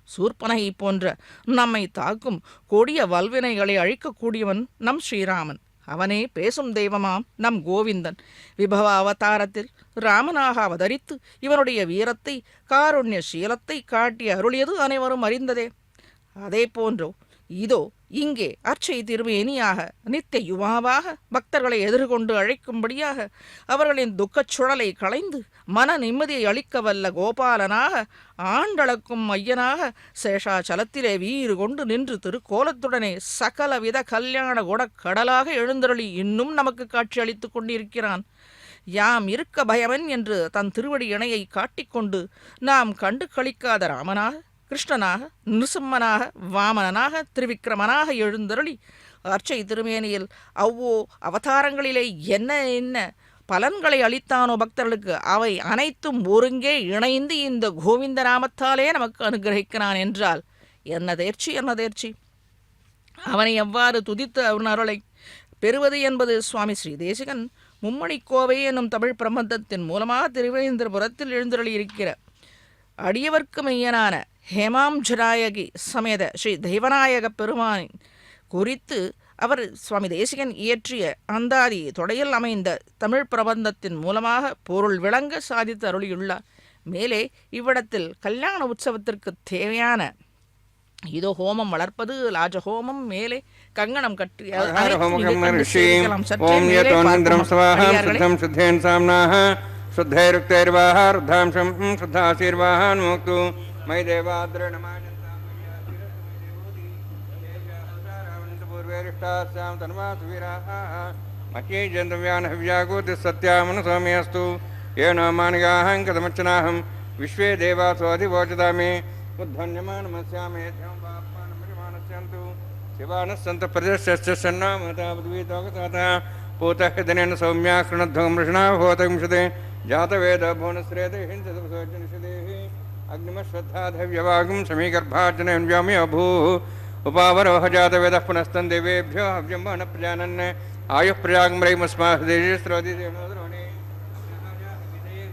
சூர்பனகை போன்ற நம்மை தாக்கும் கொடிய வல்வினைகளை அழிக்கக்கூடியவன் நம் ஸ்ரீராமன். அவனே பேசும் தெய்வமாம் நம் கோவிந்தன். விபவ அவதாரத்தில் ராமனாக அவதரித்து இவனுடைய வீரத்தை காருண்ய சீலத்தை காட்டி அருளியது அனைவரும் அறிந்ததே. அதே போன்றோ இதோ இங்கே அர்ச்சை திருமேனியாக நித்திய யுவாவாக பக்தர்களை எதிர்கொண்டு அழைக்கும்படியாக அவர்களின் துக்கச் சுழலை களைந்து மன நிம்மதியை அளிக்க வல்ல கோபாலனாக ஆண்டளக்கும் ஐயனாக சேஷாச்சலத்திலே வீறு கொண்டு நின்று திருக்கோலத்துடனே சகலவித கல்யாண குணக்கடலாக எழுந்தருளி இன்னும் நமக்கு காட்சி அளித்து கொண்டிருக்கிறான். யாம் இருக்க பயமன் என்று தன் திருவடி இணையை காட்டிக்கொண்டு நாம் கண்டு கழிக்காத ராமனாக கிருஷ்ணனாக நிருசிம்மனாக வாமனனாக திருவிக்கிரமனாக எழுந்தருளி அர்ச்சை திருமேனியில் அவ்வோ அவதாரங்களிலே என்ன என்ன பலன்களை அளித்தானோ பக்தர்களுக்கு அவை அனைத்தும் ஒருங்கே இணைந்து இந்த கோவிந்த நாமத்தாலே நமக்கு அனுகிரகிக்கிறான் என்றால் என்ன தேர்ச்சி என்ன தேர்ச்சி! அவனை எவ்வாறு துதித்து அவன் அருளை பெறுவது என்பது சுவாமி ஸ்ரீ தேசிகன் மும்மணிக்கோவை என்னும் தமிழ் பிரபந்தத்தின் மூலமாக திருவேந்திரபுரத்தில் எழுந்தருளியிருக்கிற அடியவர்க்கு மையனான ஹேமாம்ஜராயகி சமேத ஸ்ரீ தெய்வநாயக பெருமானின் குறித்து அவர் சுவாமி தேசிகன் இயற்றிய அந்தாதி தொடையில் அமைந்த தமிழ் பிரபந்தத்தின் மூலமாக பொருள் விளங்க சாதித்து அருளியுள்ளார். மேலே இவ்விடத்தில் கல்யாண உற்சவத்திற்கு தேவையான இதோ ஹோமம் வளர்ப்பது லாஜஹோமம், மேலே கங்கணம் கட்டி विश्वे देवास्वाधिवोचतामे शिवानस्सन्त प्रदर्शस्य सन्नामतावद्वीतोकताता पूतः दिनेन सौम्या कृणध्वमृषणा भूतविंशते जातवेद भुवनश्रेते हिंसदसोजनशदेः अग्निमश्वत्थाधव्यवागं समीगर्भार्जनेन व्योमे अभूः उपावरोह जातवेदः पुनस्तन् देवेभ्यो हव्यं न प्रजानन् आयुः प्रयागमरैमस्माहृदेशस्रोदितेनोद्रोणे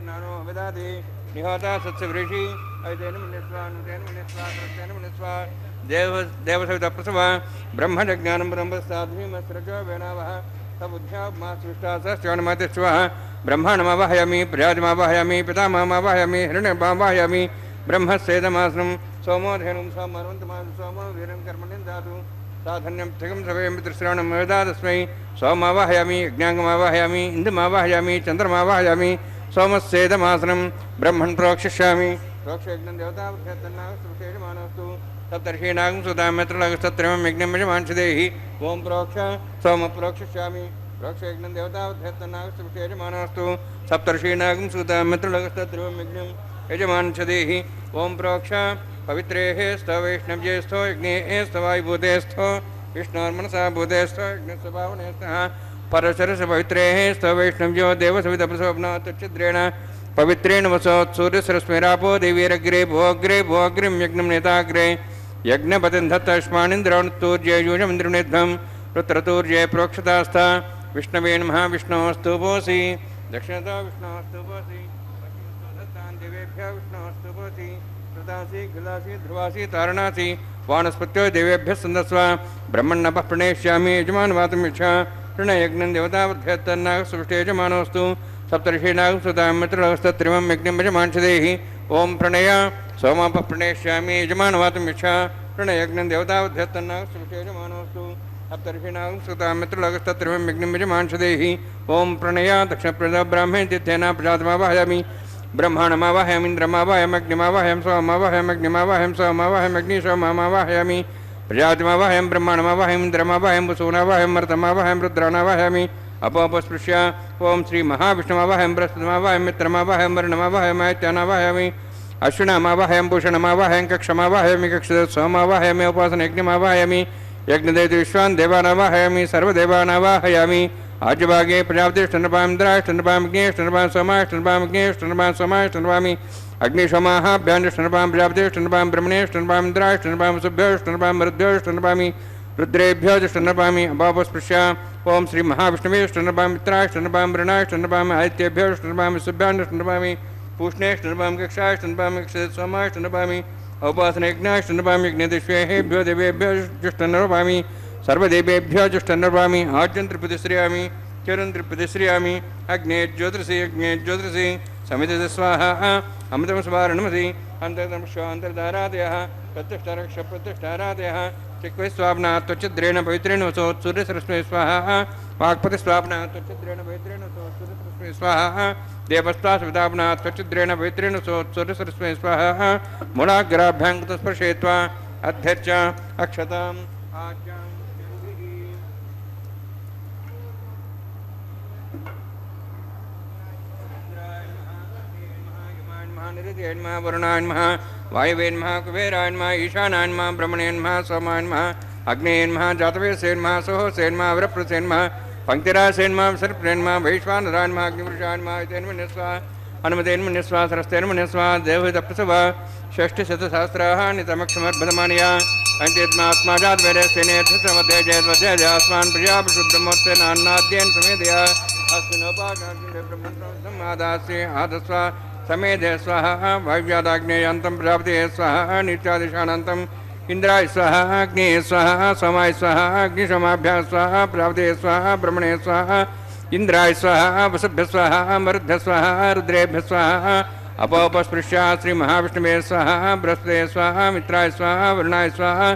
ज्ञानो वेदादि निहोता सत्सवृषि ऐतेन मुनिस्वानुतेन मुनिस्वाकृतेन मुनिस्वा देवसवितप्रसवा ब्रह्मज्ञानं ब्रह्मस्ताधीमस्रजो वेनावः सबुद्ध्यामासृष्टासश्चोन्मतिस्वः ब्रह्माणमावाहयामि प्रजातिमावाहयामि पितामहमावाहयामि हिरण्यमावाहयामि ब्रह्मस्येदमासनं सोमोधेनुं सोमर्वन्तमासं सोमो वीरं कर्मणि दातु साधन्यं थिगं सवयं पितृश्रवणं वेदादस्मै सोमावाहयामि यज्ञाङ्गमावाहयामि इन्दुमावाहयामि चन्द्रमावाहयामि सोमस्येदमासनं ब्रह्मन् प्रोक्षिष्यामि प्रोक्षयज्ञं देवतावृषेतन्नागस्तुविशेषमानस्तु सप्तर्षीणागं सुतामित्रलगस्तत्रिमं यज्ञं यजमांसदेहि ओं प्रोक्ष सोम प्रोक्षिष्यामि प्रोक्षयज्ञं देवतावृषेतन्नागस्तुविशेषमानस्तु सप्तर्षीणागं सुतामित्रलगस्तत्रिमं यज्ञं यजमांसदेहि ओं प्रोक्ष पवित्रेः स्त वैष्णव्ये स्थो यज्ञे स्तवायुभूते स्थो विष्णोर्मनसा भूते स्थो यज्ञस्य पावने स्तः परशरस पवित्रेः स्त वैष्णव्यो देवसवितप्रसोपनात्च्छिद्रेण पवित्रेण वसोत्सूर्यसरस्मेरापो देवीरग्रे भोग्रे भोग्रिं यज्ञं नेताग्रे यज्ञपतिं दत्तश्मानिन्द्रोणतूर्ये यूजमिन्द्रनेध्वं रुद्रतूर्ये प्रोक्षतास्था विष्णवे नमः विष्णोस्तुपोऽसि दक्षिणतो विष्णोस्तुपोऽसि दत्तान् देवेभ्यः विष्णोस्तुपोऽसि कृतासि खिलासि ध्रुवासि तारणासि वानस्पत्यो देवेभ्यः सन्दस्व ब्रह्मण्णपः प्रणेष्यामि यजमानवातमिच्छा ऋणयज्ञं देवतावध्यत्तन्नागसुष्टे यजमानोऽस्तु सप्तर्षीणागं सुतामित्रलगस्तत्रिमं यज्ञं यजमांसदेहि ओं प्रणय सोमापः प्रणेष्यामि यजमानवातमिच्छा ऋणयज्ञं देवतावध्यत्तन्नागसुष्टे यजमानोऽस्तु सप्तर्षीणागं सुतामित्रलगस्तत्रिमं यज्ञं यजमांसदेहि ओं प्रणय दक्षिणप्रजाब्राह्मणे तीर्थेन प्रजातमावाहयामि ब्रह्माणमावाहयामीन्द्रमावाहयमग्निमावाहयं सोममावाहयमग्निमावाहयं सोममावाहयमग्निशोममावाहयामि प्रजातिमावाहयं ब्रह्माणमावाहयमिन्द्रमावाहयं वसूनावाहयं मर्तमावाहयं रुद्राणावाहयामि अपोपस्पृश्य ओं श्री महाविष्णुमावाहयं बृहस्पतिमावाहयं मित्रमावाहयं वर्णमावाहयं आदित्यानावाहयामि अश्विनामावाहयं भूषणमावाहयं कक्षमावाहयामि कक्षसोमावाहयामि उपासनयज्ञमावाहयामि यज्ञदेव विश्वान् देवानावाहयामि सर्वदेवानावाहयामि आज्यभागे प्रजापतिष्ठनपामिन्द्राष्टनपामग्नेष्टनपां सोमाष्टनपामग्नेष्टनपां सोमाष्टनपामि अग्निशोमाहाभ्याण्डष्टनपां प्रजापतिष्ठनपां ब्रह्मणेष्टनपामिन्द्राष्टनपां सुभ्योष्टनपां मरुद्भ्योष्टनपामि रुद्रेभ्यो ष्टनपामि अपापस्पृश्य ओं श्री महाविष्णवेष्टनपां मित्राष्टनपां वृणाष्टनपां आदित्येभ्योष्टनपामि सुभ्याण्डष्टनपामि पूष्णेष्टनपां कक्षाष्टनपामि सोमाष्टनपामि औपासनयज्ञाष्टनपामि यज्ञदिष्वेहेभ्यो देवेभ्यो जुष्टनपामि सर्वदेवेभ्यो जुष्टनपामि आज्यं त्रिपतिश्रियामि चिरं त्रिपतिश्रियामि अग्ने ज्योतिषि समिति स्वाहा अमृतं स्वारणमसि अन्तर्दंशान्तर्धारादयः प्रतिष्ठारक्षप्रतिष्ठारादयः चिक्वस्वाप्ना त्वचिद्रेण पवित्रेण वसोत्सूर्यसरस्मै स्वाहा वाक्पतिस्वाप्ना त्वचिद्रेण पवित्रेण वसोत्सूर्यसरस्मै स्वाहा देवस्वास्विताप्ना त्वचिद्रेण पवित्रेण वसोत्सूर्यसरस्मै स्वाहा मूलाग्राभ्यां कृतस्पर्शयित्वा अध्यर्च अक्षताम् आज्ञां निरतिर्मा वरुणान्मः वायवेन्मः कुबेरान्मः ईशानान्मः ब्रह्मणेन्मः सोमान्मः अग्नेन्मः जातवेसेन्मः सोहोसेन्मः वरप्रसेन्मः पंक्तिरासेन्मः सर्पेन्मः वैश्वानरान्मः अग्निवृषान्मः तेन्मनस्वा हनुमतेन्मुनिस्वा सरस्तेन्मुनिस्वा देवहितप्रसव षष्टिशतसहस्राणि तमक्षमर्भदमानया अस्मान् प्रियापशुद्धमूर्तेनान्नाद्येन समेदया अस्मिन्नोपादास्य आदस्व समेधे स्वाहा वायुव्यादाग्नेयान्तं प्रजापते स्वाहा नित्यादिशानन्तम् इंद्राय स्वाहा अग्नि स्वाहा सोमाय स्वाहा अग्निशोमाभ्यां स्वाहा प्रजापते स्वाहा ब्रह्मणे स्वाहा इंद्राय स्वाहा वसुभ्य स्वाहा मरुद्भ्य स्वाहा रुद्रेभ्य स्वाहा अपोपस्पृश्या श्री महाविष्णुवे स्वाहा बृहस्पते स्वाहा मित्राय स्वाहा वरुणाय स्वाहा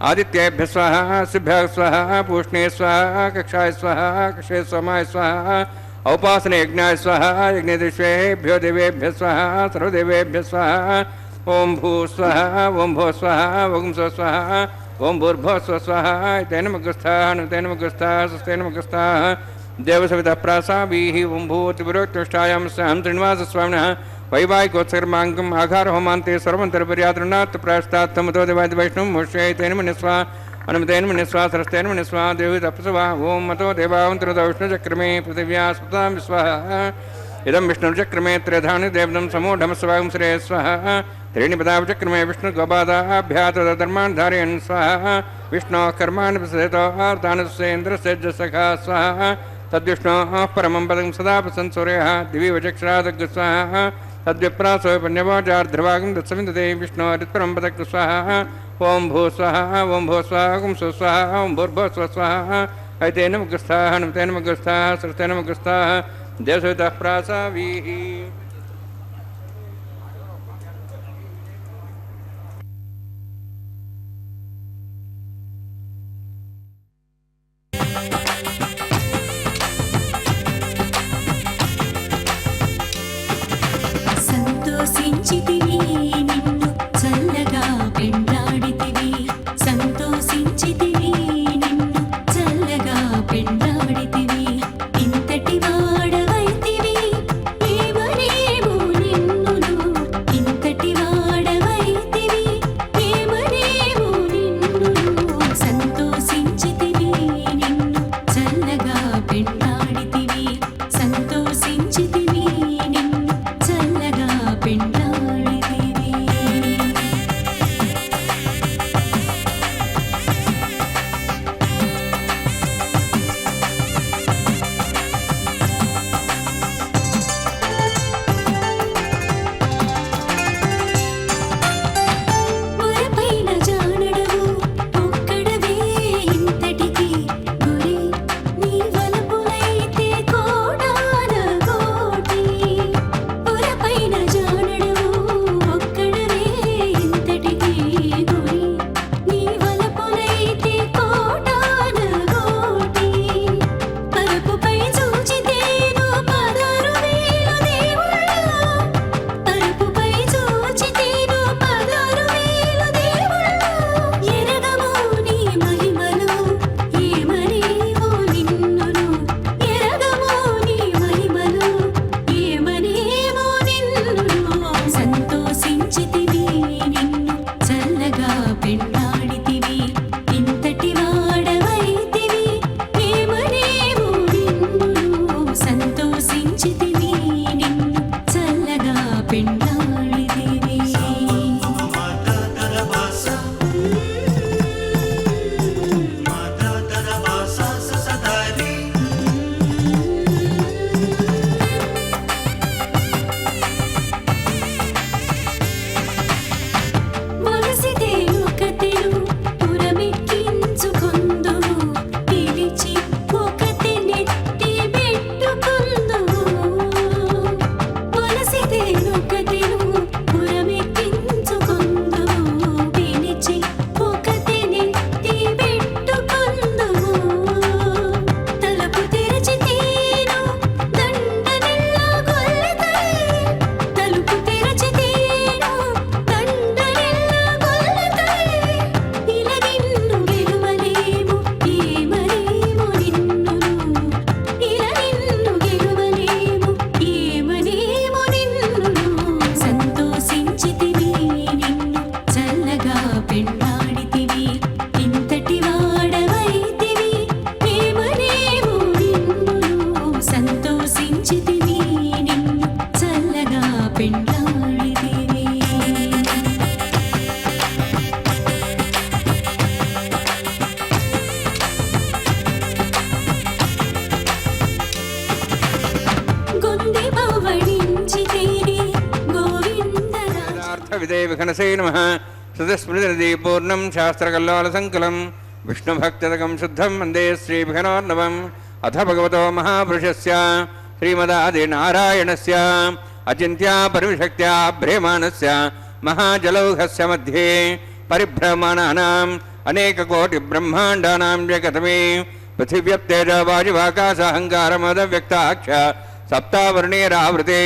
आदित्येभ्य स्वाहा सिभ्य स्वाहा पूष्णे स्वाहा कक्षाय स्वाहा कक्षे सोमाय स्वाहा औपासने यज्ञाय स्वाहा यज्ञेश्वेभ्यो देवेभ्य स्वाहा सर्वदेवेभ्य स्वाहा ओम भू स्वाहा ओम भो स्वाहा ओम स्व स्वाहा ओम भूर्भो स्व स्वाहा तेन मगस्थाः तेन मगस्थाः स्वस्तेन मगस्थाः देवसविता प्रासाभिः ओम भूतिपुरोक्तुष्टायां सहं श्रीनिवासस्वामिनः वैवाहिकोत्सर्माङ्गम् आघार होमान्ते सर्वन्तरपर्यातृणात् प्रायश्चात् तमतो देवादि वैष्णवं मोक्षये तेन मन्यस्वा अनुमतेन मन्यस्वा सरस्तेन मन्यस्वा देवहितप्रसवा ओम मतो देवावन्तरतो विष्णुचक्रमे पृथिव्या स्मृतां विस्वाहा इदं विष्णुचक्रमे त्रिधानि देवनं समूढमस्वागं श्रेय स्वाहा त्रीणि पदावचक्रमे विष्णुगोपादाभ्यां तदधर्मान् धारयन् स्वाहा विष्णोः कर्माणि प्रसृतोऽर्थान् सुसेन्द्रस्य सखा स्वाहा तद्विष्णोः परमं पदं सदा प्रसन् सूर्यः दिवि वचक्षरादग् स्वाहा तद्विप्रासो पुण्यवाचार्ध्रवागं तत्सविन्दते विष्णोरित्परं पदग् स्वाहा ओम भू स्वाहा ओम भो स्वाहा ओम स्व स्वाहा ओम भूर्भुवः स्व स्वाहा ऐतेन मुखस्थाः नमतेन मुखस्थाः सरस्तेन मुखस्थाः देवसवितः प्रासाभिः సంతోషించితివి నిన్ను చల్లగా పెండాడితివి సంతోషించితివి నిన్ను చల్లగా పెండాడితివి ఇంతటి వాడవైతివి ఏమనేమో నిన్నును ఇంతటి వాడవైతివి ఏమనేమో నిన్నును సంతోషించితివి నిన్ను చల్లగా పెండాడితివి సంతోషించితివి నిన్ను చల్లగా పెండాడితివి ఆవడించితేనే గోవిందరా విదే విఘనసే నమః సదస్మృతి పూర్ణం శాస్త్రకల్లోల సంకులం విష్ణుభక్తదకం శుద్ధం వందే శ్రీవిఘ్నోర్ణవం అథ భగవతో మహాపురుషస్య శ్రీమదాదినారాయణస్య అచింత్యా పరివిశక్త్యా భ్రేమాణస్య మహాజలౌఘస్య మధ్యే పరిభ్రమణానాం అనేకకోటిబ్రహ్మాండానాం జగతమే పృథివ్యప్తేజ వాయువాకాశాహంకారమదవ్యక్తాక్ష సప్తావర్ణేరావృతే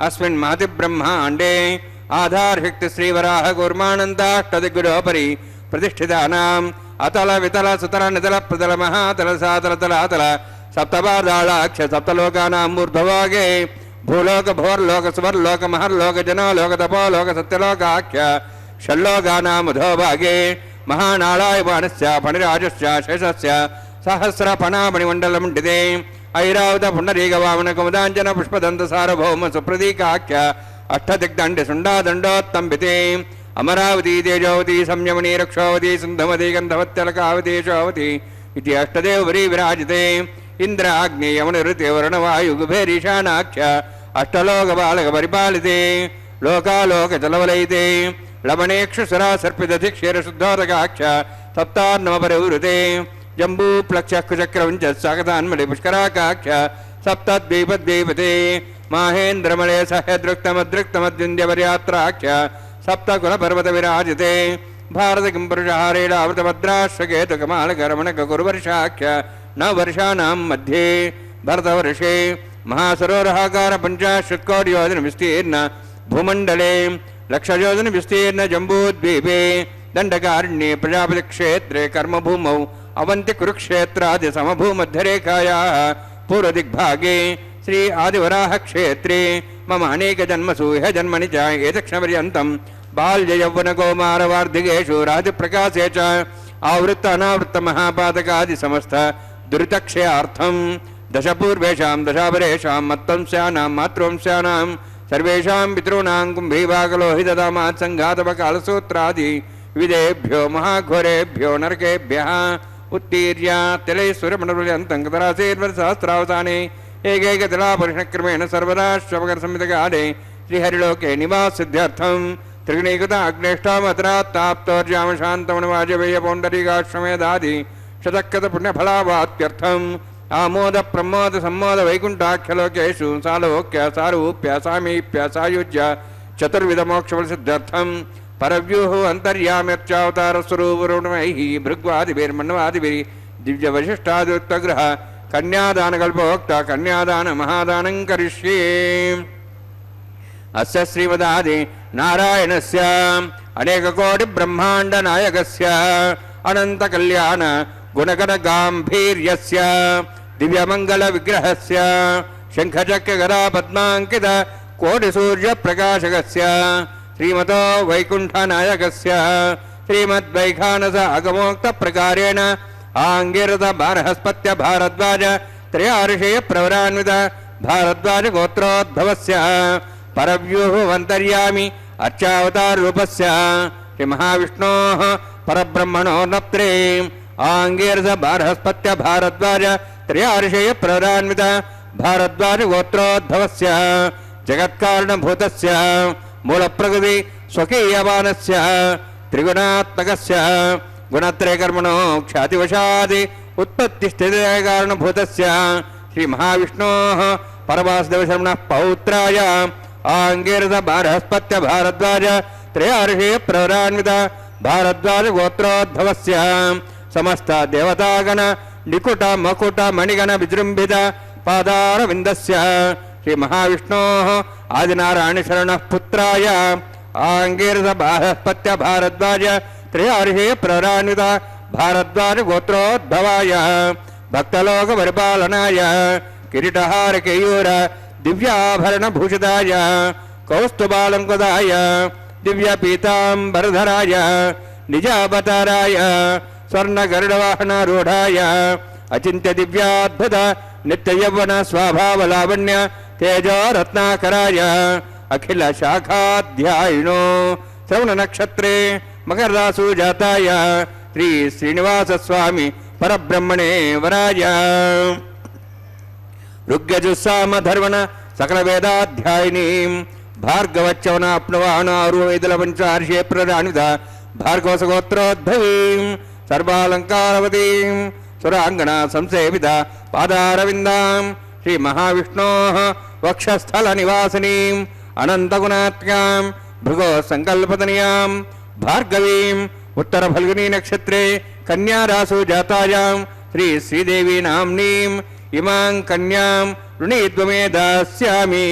అస్మిన్ మహతిబ్రహ్మాండే ఆధారశక్తి శ్రీవరాహ కూర్మానందాష్టదిగ్గురోపరి ప్రతిష్ఠితానాం అతల వితల సుతల నితల ప్రతల మహాతల సాతల తలాతల సప్తపాదాళాక్ష సప్తలోకానాం మూర్ధభాగే భూలోక భోర్లోక సువర్లోక మహర్లోక జనలోక తపోలోక సత్యలోకాఖ్య షల్లోకానాం అధోభాగే మహానాళాయమానస్య ఫణిరాజస్య శేషస్య సహస్రఫణామణిమండలముండితే ఐరావత పుండరీక వామన కుముదాంజన పుష్పదంత సార్వభౌమ సుప్రదీకాఖ్య అష్టదిగ్దండి సుండాదండోత్తంబితే అమరావతి తేజోవతి సంయమని రక్షోవతి సింధమతి గంధవత్యలకావతి యశోవతి ఇది అష్టదేవరీ విరాజితే ఇంద్ర అగ్ని యమునిరుతే వరుణవాయుగుభేరీశానాఖ్య అష్టలోక బాలక పరిపాలితే లోకాలోక జలవలయితే లవణేక్షుసరా సర్పిదధి క్షీరశుద్ధోదకాఖ్య సప్తార్ణవ పరివృతే జంబూ ప్లక్షకుచక్రవంచ సాగతాన్మలి పుష్కరాకాఖ్య సప్తద్వీపద్వీపతే మాహేంద్రమలే సహ్యదృక్తమదృక్తమద్వింద్యపర్యాత్రాఖ్య సప్తకుల పర్వత విరాజితే భారత కింపురుషహారేడావృతభద్రాశ్వకేతు కమాలకరమణక కురువర్షాఖ్య నవర్షాణం మధ్యే భరతవర్షే మహాసరోరహాకార పంచాశత్కోటియోజన విస్తీర్ణ భూమండలే లక్షయోజన విస్తీర్ణ జంబూద్వీపే దండకారణ్యే ప్రజాపతి క్షేత్రే కర్మభూమౌ అవంతి కురుక్షేత్రాది సమభూమధ్యరేఖాయాः పూర్వదిగ్భాగే శ్రీ ఆదివరాహ క్షేత్రే మమ అనేక జన్మసు ఇహ జన్మని చ ఏతక్షణపర్యంతం బాల్య యౌవన కౌమార వార్ధికేషు రాజప్రకాశే చ ఆవృత్త అనావృత్త మహాపాతకాది సమస్త దురితక్షయార్థం దశపూర్వేషాం దశాపరేషాం మత్వంశానాం మాతృవంశానాం సర్వేషాం పితॄణాం కుంభీభాగలోహితదామాత్ సంఘాతపకాలసూత్రాది విదేభ్యో మహాఘోరేభ్యో నరకేభ్యః ఉత్తీర్య తిలైశ్వరమణుర్యంతం కతరాసేర్వసహస్రావసానే ఏకైకతిలాపరిష్ణక్రమేణ సర్వదా శ్వపకర సంహితకాలే శ్రీహరిలోకే నివాసిద్ధ్యర్థం త్రిగుణీకృత అగ్నేష్టామతరాత్తాప్తోర్యామ శాంతమణవాజవేయ పౌండరీకాశ్వమేధాది శతకృత పుణ్యఫలావాత్యర్థం ఆమోద ప్రమోద సమ్మోద వైకుంఠాఖ్యలోకేషు సాలోక్య సారూప్య సామీప్య సాయుజ్య చతుర్విధ మోక్షఫలసిద్ధ్యర్థం పరవ్యూహ అంతర్యామ్యర్చావతార స్వరూపరుణమై భృగ్వాదిభిర్మన్వాదిభిర్ దివ్య వశిష్టాదుక్తగ్రహ కన్యాదానకల్పోక్త కన్యాదాన మహాదానం కరిష్యే. అస్య శ్రీమదాది నారాయణస్య అనేక కోటి బ్రహ్మాండ నాయకస్య అనంత కళ్యాణ గుణగణ గాంభీర్యస్య దివ్యమంగళ విగ్రహస్య శంఖచక్ర గదా పద్మాంకిత కోటి సూర్య ప్రకాశకస్య శ్రీమతో వైకుంఠ నాయకస్య శ్రీమద్వైఖానస అగమోక్త ప్రకారేణ ఆంగిరత బారహస్పత్య భారద్వాజ త్రయార్షేయ ప్రవరాన్విత భారద్వాజ గోత్రోద్భవస్య పరవ్యూహవంతర్యామి అర్చావతార రూపస్య శ్రీ మహావిష్ణోః పరబ్రహ్మణో నప్త్రే ఆంగిరత బారహస్పత్య భారద్వాజ త్రయార్షేయ ప్రవరాన్విత భారద్వాజ గోత్రోద్భవస్య జగత్కారణభూతస్య మూలప్రకృతి స్వకీయమానస్య త్రిగుణాత్మకస్య గుణత్రయకర్మణో ఖ్యాతివశాది ఉత్పత్తిస్థితికారణభూతస్య శ్రీ మహావిష్ణోః పరవాసుదేవశర్మణః పౌత్రాయ ఆంగిరత బారహస్పత్య భారద్వాజ త్రయార్షేయ ప్రవరాన్విత భారద్వాజ గోత్రోద్భవస్య సమస్త దేవతాగణ నికుట మకుట మణిగణ విజృంభిత పాదారవిందస్య శ్రీ మహావిష్ణోః ఆదినారాయణ శరణః పుత్రాయ ఆంగిరత బారహస్పత్య భారద్వాజ త్రయార్షేయ ప్రవరాన్విత భారద్వాజ గోత్రోద్భవాయ భక్తలోక పరిపాలనాయ కిరీటహార కేయూర దివ్యాభరణ భూషితాయ కౌస్తుభాలంకుదాయ దివ్య పీతాంబరధరాయ నిజావతారాయ స్వర్ణ గరుడవాహనారూఢాయ అచింత్య దివ్యాద్భుత నిత్య యవ్వన స్వభావలావణ్య తేజో రత్నాకరాయ అఖిల శాఖాధ్యాయినో శ్రవణ నక్షత్రే మకరరాసు జాతాయ శ్రీ శ్రీనివాస స్వామి పరబ్రహ్మణే వరాయ ఋగ్యజుస్సామ ధర్వణ सकलवेदाध्यायिनीं भार्गवच्चवनाप्नवानारूवेदलपञ्चार्षे प्रदानिता भार्गवसगोत्रोद्भवीं सर्वालङ्कारवतीं सुराङ्गना संसेविता पादारविन्दां श्रीमहाविष्णोः वक्षस्थलनिवासिनीम् अनन्तगुणात्यां भृगो सङ्कल्पतनयां भार्गवीम् उत्तरफल्गुनी नक्षत्रे कन्यारासु जातायां श्रीदेवी नाम्नीम् इमां कन्यां ऋणीद्वमे दास्यामि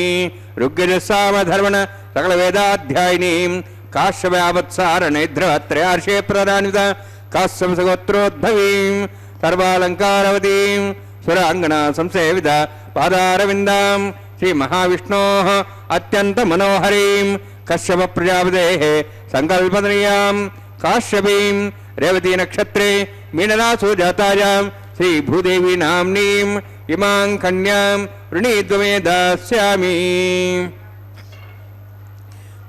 ऋग्यजसामधर्मण सकलवेदाध्यायिनीं काश्यपवत्सारणैद्रवत्रयार्षे प्रदानिता काश्यपसगोत्रोद्भवीं सर्वालङ्कारवतीं सुराङ्गना संसेविता पादारविन्दां श्रीमहाविष्णोः अत्यन्तमनोहरीं कश्यपप्रजापतेः सङ्कल्पतनयां काश्यपीं रेवती नक्षत्रे मीनरासु जातायां श्रीभूदेवी नाम्नीम् इमां कन्यां ऋणीद्वमे दास्यामि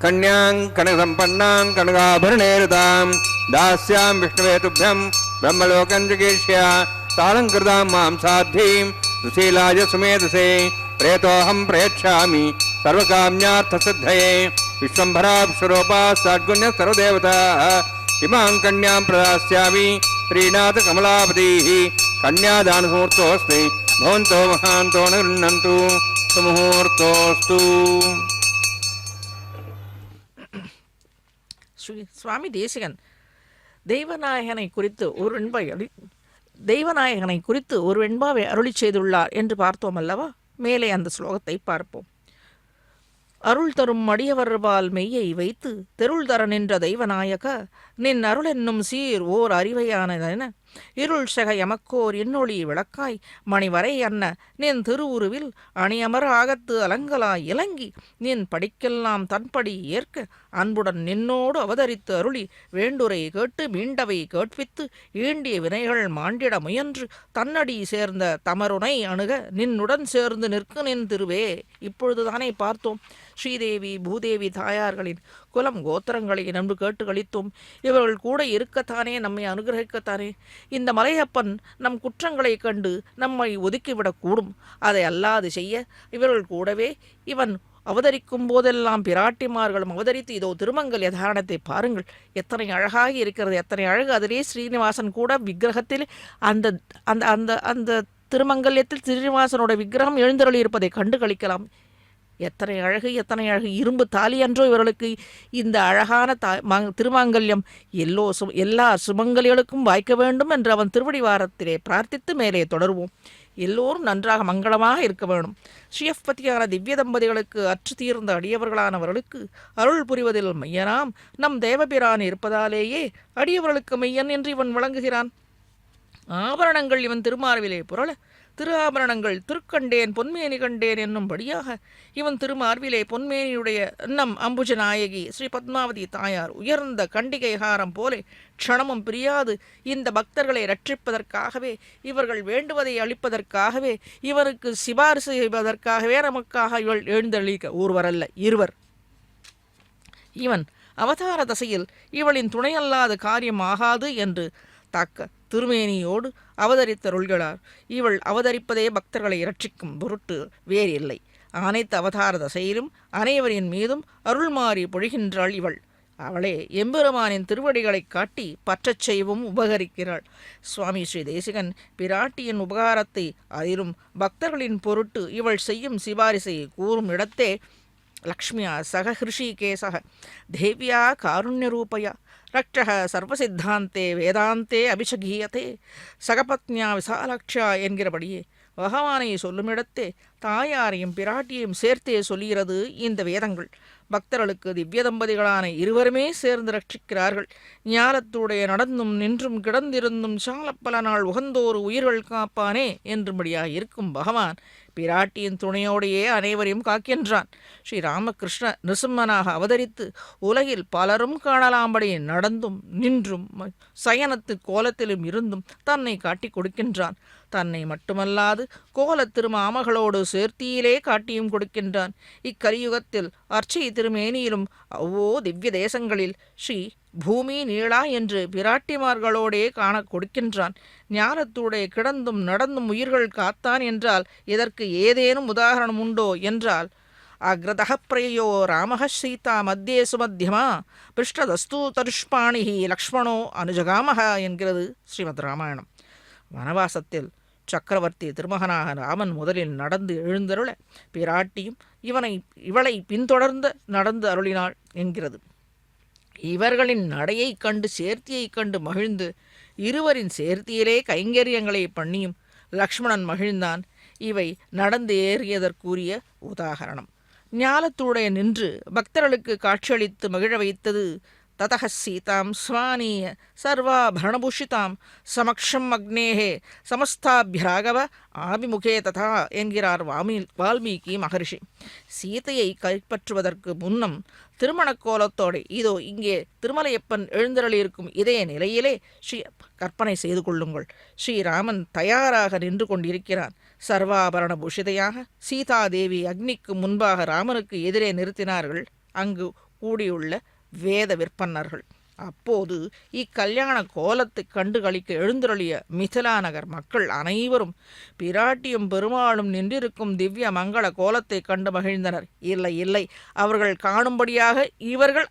कन्यां कनकसम्पन्नां कनकाभरणैर्तां दास्यां विष्णवे तुभ्यं ब्रह्मलोकं जगीर्ष्य तालङ्कृतां मां साध्वीं सुशीलाय सुमेधसे प्रेतोऽहं प्रयच्छामि सर्वकाम्यार्थसिद्धये विश्वम्भराक्षरोपा सद्गुण्यः सर्वदेवताः इमां कन्यां प्रदास्यामि श्रीनाथकमलापतिः कन्यादानमुहूर्तोऽस्ति भवन्तो महान्तो न गृह्णन्तु सुमुहूर्तोऽस्तु. ஸ்ரீ சுவாமி தேசிகன் தெய்வநாயகனை குறித்து ஒரு வெண்பாவை அருளி செய்துள்ளார் என்று பார்த்தோம் அல்லவா. மேலே அந்த ஸ்லோகத்தை பார்ப்போம். அருள் தரும் அடியவர்பால் மெய்யை வைத்து தெருள் தர நின்ற தெய்வநாயக நின் அருள் என்னும் சீர் ஓர் அறிவையானதென இருள் செக எமக்கோர் இன்னொளி விளக்காய் மணிவரை அன்ன நின் திருவுருவில் அணியமர ஆகத்து அலங்கலாய் இலங்கி நின் படிக்கெல்லாம் தன்படி ஏற்க அன்புடன் நின்னோடு அவதரித்து அருளி வேண்டுரை கேட்டு மீண்டவை கேட்பித்து ஈண்டிய வினைகள் மாண்டிட முயன்று தன்னடி சேர்ந்த தமருனை அணுக நின்னுடன் சேர்ந்து நிற்க நின் திருவே. இப்பொழுதுதானே பார்த்தோம் ஸ்ரீதேவி பூதேவி தாயார்களின் குலம் கோத்திரங்களை நம்பு கேட்டு கழித்தோம். இவர்கள் கூட இருக்கத்தானே நம்மை அனுகிரகிக்கத்தானே. இந்த மலையப்பன் நம் குற்றங்களை கண்டு நம்மை ஒதுக்கிவிடக்கூடும். அதை அல்லாது செய்ய இவர்கள் கூடவே இவன் அவதரிக்கும் போதெல்லாம் பிராட்டிமார்களும் அவதரித்து இதோ திருமங்கல்ய தாரணத்தை பாருங்கள், எத்தனை அழகாக இருக்கிறது, எத்தனை அழகு. அதிலே ஸ்ரீனிவாசன் கூட விக்கிரகத்தில் அந்த அந்த அந்த அந்த திருமங்கல்யத்தில் ஸ்ரீனிவாசனோட விக்கிரகம் எழுந்தருளி இருப்பதை கண்டு கழிக்கலாம். எத்தனை அழகு, எத்தனை அழகு. இரும்பு தாலி அன்றோ இவர்களுக்கு இந்த அழகான திருமாங்கல்யம் எல்லா சுமங்கலிகளுக்கும் வாய்க்க வேண்டும் என்று அவன் திருவடிவாரத்திலே பிரார்த்தித்து மேலே தொடருவோம். எல்லோரும் நன்றாக மங்களமாக இருக்க வேண்டும். ஸ்ரீயப்பதியான திவ்ய தம்பதிகளுக்கு அற்று தீர்ந்த அடியவர்களானவர்களுக்கு அருள் புரிவதில் மையனாம் நம் தேவபிரான் இருப்பதாலேயே அடியவர்களுக்கு மையன் என்று இவன் விளங்குகிறான். ஆபரணங்கள் இவன் திருமார்பிலே புரள திரு ஆபரணங்கள் திருக்கண்டேன் பொன்மேனி கண்டேன் என்னும்படியாக இவன் திருமார்பிலே பொன்மேனியுடைய நம் அம்புஜ நாயகி ஸ்ரீ பத்மாவதி தாயார் உயர்ந்த கண்டிகை ஹாரம் போலே க்ஷணமும் பிரியாது இந்த பக்தர்களை ரட்சிப்பதற்காகவே, இவர்கள் வேண்டுவதை அளிப்பதற்காகவே, இவருக்கு சிபாரிசு செய்வதற்காகவே நமக்காக இவள் எழுந்தளிக்க ஒருவரல்ல இருவர். இவன் அவதார தசையில் இவளின் துணையல்லாத காரியம் ஆகாது என்று தாக்க திருமேனியோடு அவதரித்தருள்கிறார். இவள் அவதரிப்பதே பக்தர்களை இரட்சிக்கும் பொருட்டு வேறில்லை. அனைத்து அவதார தசையிலும் அனைவரின் மீதும் அருள்மாறி பொழிகின்றாள் இவள். அவளே எம்பெருமானின் திருவடிகளை காட்டி பற்றச் செய்யவும் உபகரிக்கிறாள். சுவாமி ஸ்ரீ தேசிகன் பிராட்டியின் உபகாரத்தை அதிலும் பக்தர்களின் பொருட்டு இவள் செய்யும் சிபாரிசை கூறும் இடத்தே லக்ஷ்மியா சக ஹிருஷிகேசக தேவியா காருண்யரூபயா ரக்ஷக சர்வசித்தாந்தே வேதாந்தே அபிஷகீயத்தே சகபத்னியா விசாலாட்சா என்கிறபடியே பகவானை சொல்லுமிடத்தே தாயாரையும் பிராட்டியையும் சேர்த்தே சொல்கிறது இந்த வேதங்கள். பக்தர்களுக்கு திவ்ய தம்பதிகளான இருவருமே சேர்ந்து ரட்சிக்கிறார்கள். ஞானத்துடைய நடந்தும் நின்றும் கிடந்திருந்தும் சால பல நாள் உகந்தோரு உயிர்கள் காப்பானே என்றும்படியாக இருக்கும் பகவான் பிராட்டியின் துணையோடையே அனைவரையும் காக்கின்றான். ஸ்ரீராமகிருஷ்ண நிருசிம்மனாக அவதரித்து உலகில் பலரும் காணலாம்படி நடந்தும் நின்றும் சயனத்து கோலத்திலும் இருந்தும் தன்னை காட்டி கொடுக்கின்றான். தன்னை மட்டுமல்லாது கோலத் திருமாமகளோடு சேர்த்தியிலே காட்டியும் கொடுக்கின்றான். இக்கலியுகத்தில் அர்ச்சை திருமேனியிலும் அவ்வோ திவ்ய தேசங்களில் ஸ்ரீ பூமி நீளா என்று பிராட்டிமார்களோடே காண கொடுக்கின்றான். ஞானத்தூடே கிடந்தும் நடந்தும் உயிர்கள் காத்தான் என்றால் இதற்கு ஏதேனும் உதாரணம் உண்டோ என்றால் அக்ரதः பிரயோ ராமः சீதா மத்தியே சுமத்தியமா பிருஷ்டதஸ்து தருஷ்பாணி லக்ஷ்மணோ அனுஜகாமஹ என்கிறது ஸ்ரீமத் ராமாயணம். வனவாசத்தில் சக்கரவர்த்தி திருமகனாக ராமன் முதலில் நடந்து எழுந்தருள பிராட்டியும் இவளை பின்தொடர்ந்து நடந்து அருளினாள் என்கிறது. இவர்களின் நடையைக் கண்டு சேர்த்தியைக் கண்டு மகிழ்ந்து இருவரின் சேர்த்தியிலே கைங்கரியங்களை பண்ணியும் லக்ஷ்மணன் மகிழ்ந்தான். இவை நடந்து ஏறியதற்குரிய உதாகரணம். ஞாலத்தூடைய நின்று பக்தர்களுக்கு காட்சியளித்து மகிழ வைத்தது. ததः சீதாம் ஸ்வானீய சர்வாபரணபூஷிதாம் சமக்ஷம் அக்னேஹே சமஸ்தாபியராகவ ஆபிமுகே ததா என்கிறார் வால்மீகி மகரிஷி. சீதையை கைப்பற்றுவதற்கு முன்னம் திருமணக் கோலத்தோடு இதோ இங்கே திருமலையப்பன் எழுந்தருளியிருக்கும் இதே நிலையிலே கற்பனை செய்து கொள்ளுங்கள். ஸ்ரீராமன் தயாராக நின்று கொண்டிருக்கிறான். சர்வாபரண பூஷிதையாக சீதாதேவி அக்னிக்கு முன்பாக ராமனுக்கு எதிரே நிறுத்தினார்கள் அங்கு கூடியுள்ள வேத விற்பன்னர்கள். அப்போது இக்கல்யாண கோலத்தை கண்டு களிக்க எழுந்தருளிய மிதிலா நகர் மக்கள் அனைவரும் பிராட்டியும் பெருமாளும் நின்றிருக்கும் திவ்ய மங்கள கோலத்தை கண்டு மகிழ்ந்தனர். இல்லை இல்லை, அவர்கள் காணும்படியாக இவர்கள்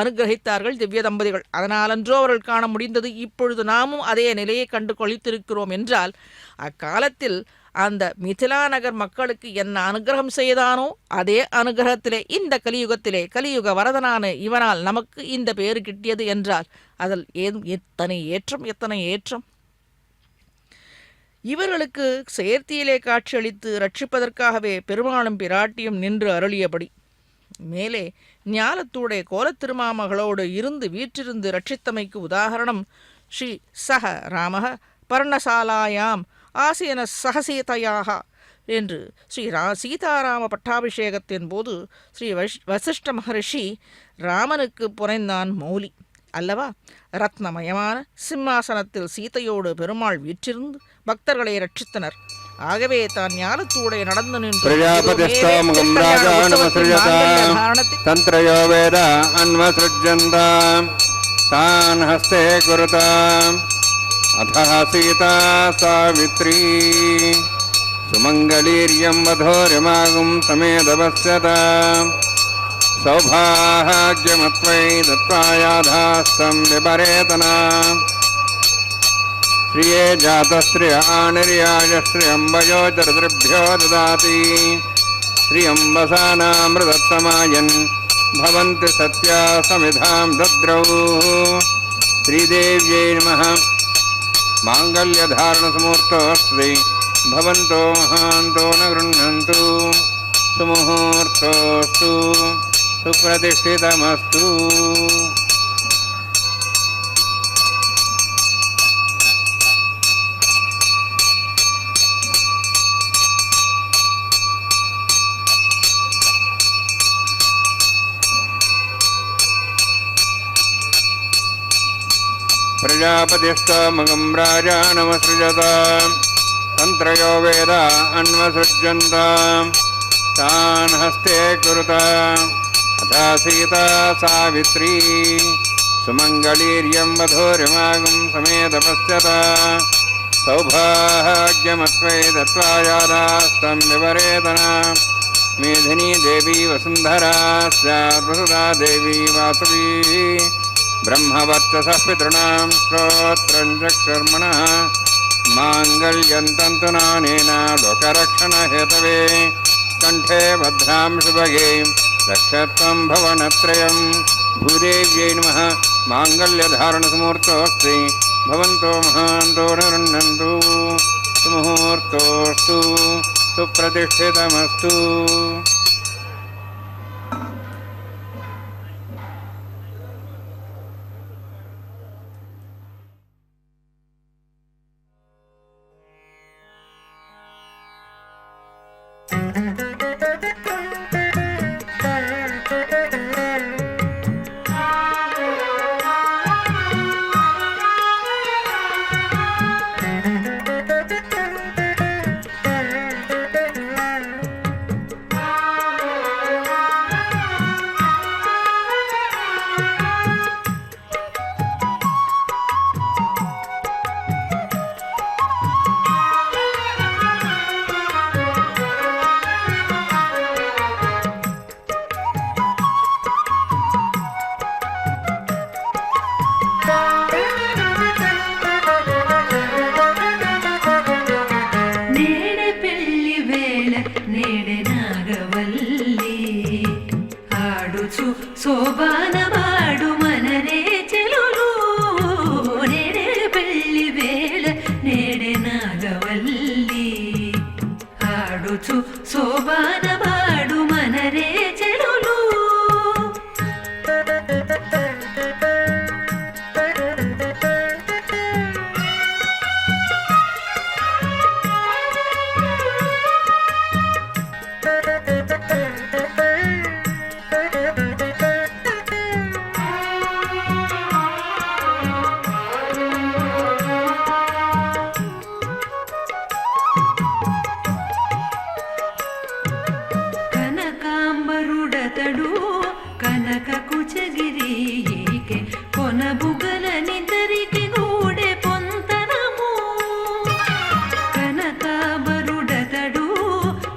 அனுகிரகித்தார்கள் திவ்ய தம்பதிகள். அதனாலன்றோ அவர்கள் காண முடிந்தது. இப்பொழுது நாமும் அதே நிலையை கண்டு கொளித்திருக்கிறோம் என்றால் அக்காலத்தில் அந்த மிதிலா நகர் மக்களுக்கு என்ன அனுகிரகம் செய்தானோ அதே அனுகிரகத்திலே இந்த கலியுகத்திலே கலியுக வரதனான இவனால் நமக்கு இந்த பேறு கிட்டியது என்றால் அதில் எத்தனை ஏற்றம். இவர்களுக்கு செயற்தியிலே காட்சியளித்து ரட்சிப்பதற்காகவே பெருமாளும் பிராட்டியும் நின்று அருளியபடி மேலே ஞாலத்தூடே கோலத்திருமாமகளோடு இருந்து வீற்றிருந்து ரட்சித்தமைக்கு உதாரணம் ஸ்ரீ சஹ ராமஹ பர்ணசாலாயாம் ஆசீன சகசீதையாக என்று சீதாராம பட்டாபிஷேகத்தின் போது ஸ்ரீ வசிஷ்ட மகரிஷி ராமனுக்கு புனைந்தான் மௌலி அல்லவா. ரத்னமயமான சிம்மாசனத்தில் சீதையோடு பெருமாள் வீற்றிருந்து பக்தர்களை ரட்சித்தனர். ஆகவே தான் ஞானத்தூடே நடந்து நின்று தந்திரயோ வேத அன்வசృజ్యంతాம் தான் ஹஸ்தே குருதாம் अथः सीता सावित्री सुमङ्गलीर्यं वधूर्यमागुं समेदपश्यताम् सौभाग्यमत्वै दत्त्वायाधास्तं विपरेतनाम् श्रिये जातश्रिय आनिर्याय श्रियम्बयोचरदृभ्यो ददाति श्रियम्बसानामृतत्तमायन् भवन्ति सत्या समिधां दद्रौ श्रीदेव्यै नमः मांगल्यधारणसमुहूर्तोऽस्ति भवन्तो महान्तो न गृह्णन्तु सुमुहूर्तोऽस्तु सुप्रतिष्ठितमस्तु. प्रजापतिस्तमगं राजानमसृजताम् तन्त्रयो वेद अन्वसृज्यन्ताम् तान् हस्ते कुरुताम् अथा सीता सावित्री सुमङ्गलीर्यं वधूर्यमागुं समेदपश्यता सौभाग्यमत्वै दत्त्वायादास्तं विपरेतनाम् मेधिनी देवी वसुन्धरा स्यात् वसुधा देवी वासवी ब्रह्मवर्चसः पितॄणां श्रोत्रं चक्षुर्मणः माङ्गल्यं तन्तुनानेन लोकरक्षणहेतवे कण्ठे भद्रां शुभगे रक्षत्वं भवनत्रयं भूदेव्यै नमः माङ्गल्यधारणसमुहूर्तोऽस्ति भवन्तो महान्तो निरुण्णन्तु सुमुहूर्तोऽस्तु सुप्रतिष्ठितमस्तु. ఆడుచు శోభానమాడు మనరే చెలులు నేడే పెళ్లి వేళ నేడే నాగవల్లి ఆడుచు శోభానమాడు మనరే చెలులు కనకాంబరుడతడు కనక కుచగిరికి కొనబుగలనిద్దరికి గూడె పొంతనము కనకాంబరుడతడు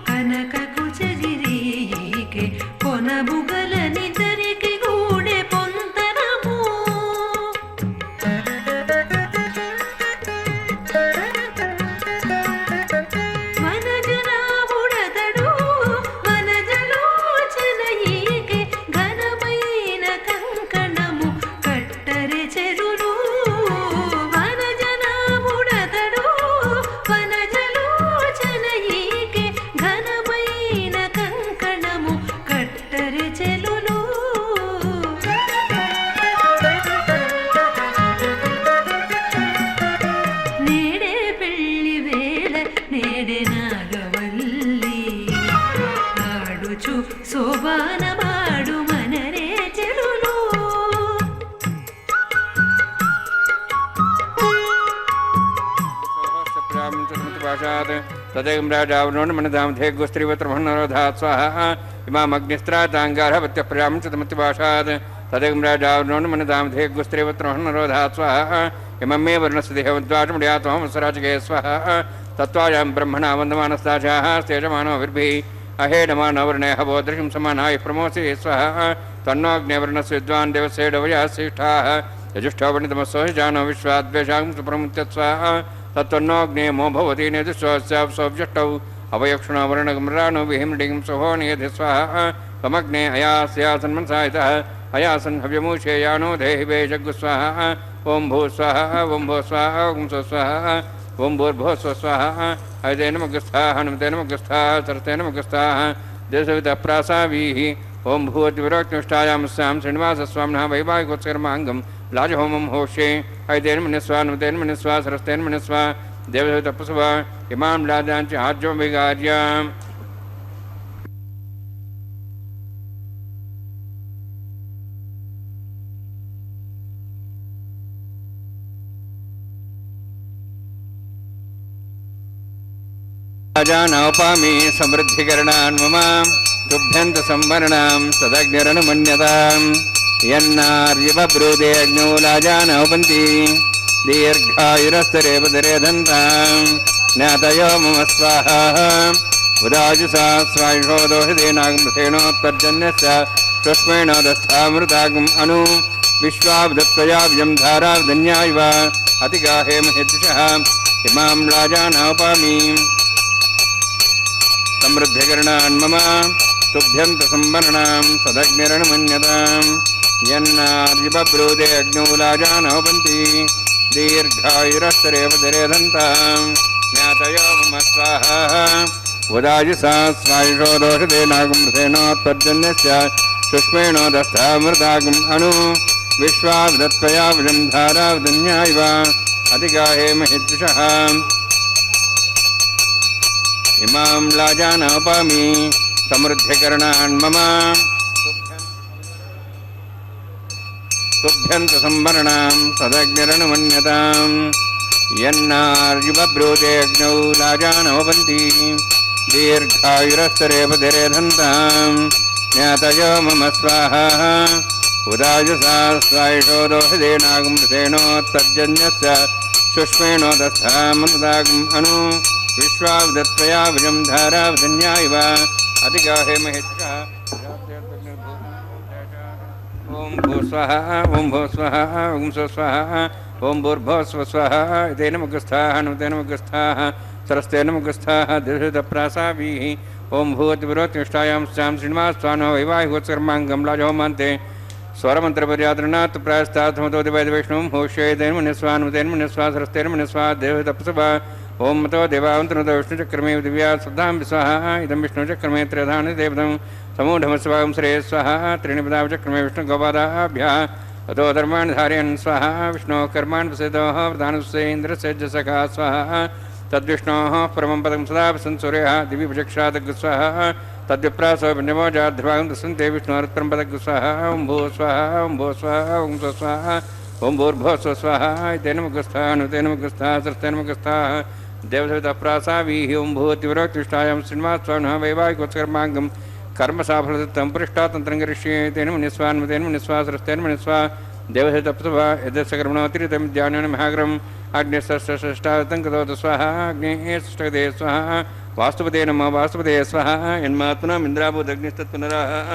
కనక కుచగిరికి కొనబుగలనిద్దరికి గూడె పొంతనము వనజనాభుడతడు వనజలోచనయికి ఘనమైన కంకణము కట్టరె చెరులు వనజనాభుడతడు వనజలోచనయికి ఘనమైన కంకణము కట్టరె చెలులు నేడే పెళ్లి వేళ నేడే నాగవల్లి ఆడుచు శోభానమాడు మనరే చెలులు తదేం రాజావనోన్ మనదామధే గోస్త్రీవత్రమన్నరోధాత్ స్వాహా ఇమామగ్నిస్త్రాతాంగారవత్యప్రయాం చతమతి భాషాత్ తదేం రాజావనోన్ మనదామధే గోస్త్రీవత్రమన్నరోధాత్ స్వాహా ఇమమే వర్ణస్య దేహవద్వాటముడియాత్మసరాజగే స్వాహా తత్వాయాం బ్రహ్మణా వందమానస్తాచాః స్తేజమానోభిర్భిः అహేడమానవర్ణేః బోధృశం సమానాయ ప్రమోసి స్వాహా తన్నోऽగ్నివర్ణस्य విద్వాన్ దేవసేడవయాశ్రేష్ఠాः యజుష్ఠోపనితమస్సో జానో విశ్వాద్వేషాం సుప్రముత్య స్వాహా तत्वन्नोऽग्नेमो भवति नेदुश्वास्याप्सोऽव्यष्टौ अवयक्षुणावर्णगमराणो विहिमृडिं सुहोनियधि स्वाहा त्वमग्ने अयास्यासन्मनसायतः अयासन् हव्यमूषेयानो देहि वेजग्गु स्वाहा ॐ भू स्वाहा ॐ भो स्वाहा ॐ सो स्वाहा ॐ भूर्भुवः स्वः स्वाहा अयतेन मग्गस्थाः हनुमतेन मग्गस्थाः सरतेन मग्गस्थाः देशविदप्रासावीः ॐ भूवद्विरोक्तिष्ठायामस्यां श्रीनिवासस्वामिनः वैवाहिकोत्सकर्माङ्गं लाजहोमं होष्ये ऐतेन मन्यस्वा नुतेन मन्यस्वा सरस्तेन मन्यस्वा देवतपस्वा इमां लाजाञ्च आज्यो विगार्याम् राजानौपामि समृद्धिकरणान् मम तुभ्यन्त संवरणां तदग्निरनुमन्यताम् यन्नार्यवब्रूदे अग्नौ राजानौपन्ति दीर्घायुरस्तरे पदरे दन्ताम् ज्ञातयो मम स्वाहा उदाजुषा स्वायुषो दोषदेनागमृथेनोत्तर्जन्यस्य सुष्मेणोदस्थामृतागम् अनु विश्वाब्दत्वयाव्यं धारावधन्या इव अतिगाहे महेद्विषः इमां राजानौपामि समृद्धिकरणान् मम तुभ्यन्त संवरणां तदग्निरनुमन्यताम् यन्नार्यवब्रूदे अग्नौ राजानौपन्ति दीर्घायुरस्तरे पदरे दन्ताम् ज्ञातयो मम स्वाहा उदाजुषा स्वायुषो दोषदेनागमृथेनोत्तर्जन्यस्य सुष्मेणोदस्थामृतागम् अनु विश्वावदत्वयावजं धारावधन्या इव अतिगाहे महेद्विषः इमां लाजानौपामि समृद्धिकरणान् मम तुभ्यन्त संवरणां तदग्निरनुमन्यताम् यन्नार्युबब्रूते अग्नौ राजानौपन्ति दीर्घायुरस्तरे पदरे दन्ताम् ज्ञातयो मम स्वाहा उदाजुषा स्वायुषो दोषदेनागमृथेनोत्तर्जन्यस्य सुष्मेणोदस्थामृतागम् अनु विश्वावदत्वयावजं धारावधन्या इव अतिगाहे महेद्विषः ॐ भू स्वाहा ॐ भो स्वाहा ॐ सो स्वाहा ॐ भूर्भुवः स्वः स्वाहा तेन मुखस्थाः नुतेन मुखस्थाः सरस्तेन मुखस्थाः दीर्घतप्रासावीः ओम भूतिविरोतिष्ठायां स्यां श्रीनिवास स्वानो वैवाहिकोत्सर्मांगं लाजहोमन्ते स्वरमन्त्रपर्यादरणात् प्रायस्तात्मतोदिवैद्यवैष्णवं होष्यैतेन्मुनिस्वानुतेन्मुनिस्वा सरस्तेन्मुनिस्वा देवतप्सुभा ओम मतो देवावन्तनुतो विष्णुचक्रमे दिव्या श्रद्धां विस्वाहा इदं विष्णुचक्रमे त्र्यधानि देवतं समूढमस्वागं श्रेय स्वाहा त्रीणिपदाचक्रमे विष्णुगोपादाभ्यः अतो धर्माणि धारयन् स्वाहा विष्णोः कर्माणि प्रसिद्धोः प्रधानस्य इन्द्रस्य सखा स्वाहा तद्विष्णोः परमं पदं सदा संसूर्यः दिवि भुजक्षादग् स्वाहा तद्विप्रासो पुण्यमो जाध्रुवागं तस्सन्ते विष्णोरत्परं पदग् स्वाहा ओं भू स्वाहा ओं भो स्वाहा ओं स्व स्वाहा ओं भूर्भुवः स्व स्वाहा तेन मुखस्थाः नुतेन मुखस्थाः सरस्तेन मुखस्थाः देवसवितप्रासावीः ओं भूतिविरोक्तिष्ठायां श्रीनिवासस्वामिनः वैवाहिकोत्सर्माङ्गं कर्मसाफलदत्तं पुरिष्टातन्त्रं करिष्ये तेन मुनिस्वान्मुतेन मुनिस्वा सरस्तेन मुनिस्वा देवसवितप्सुभा यदस्सकर्मणोतिरितं ध्यानेन महाग्रम् अग्निष्ठावतं कृतोत स्वाहा अग्निष्ठगते स्वाहा वास्तुपदे नमः वास्तुपदे स्वाहा यन्मात्मनामिन्द्राभूदग्निस्तत्पुनराः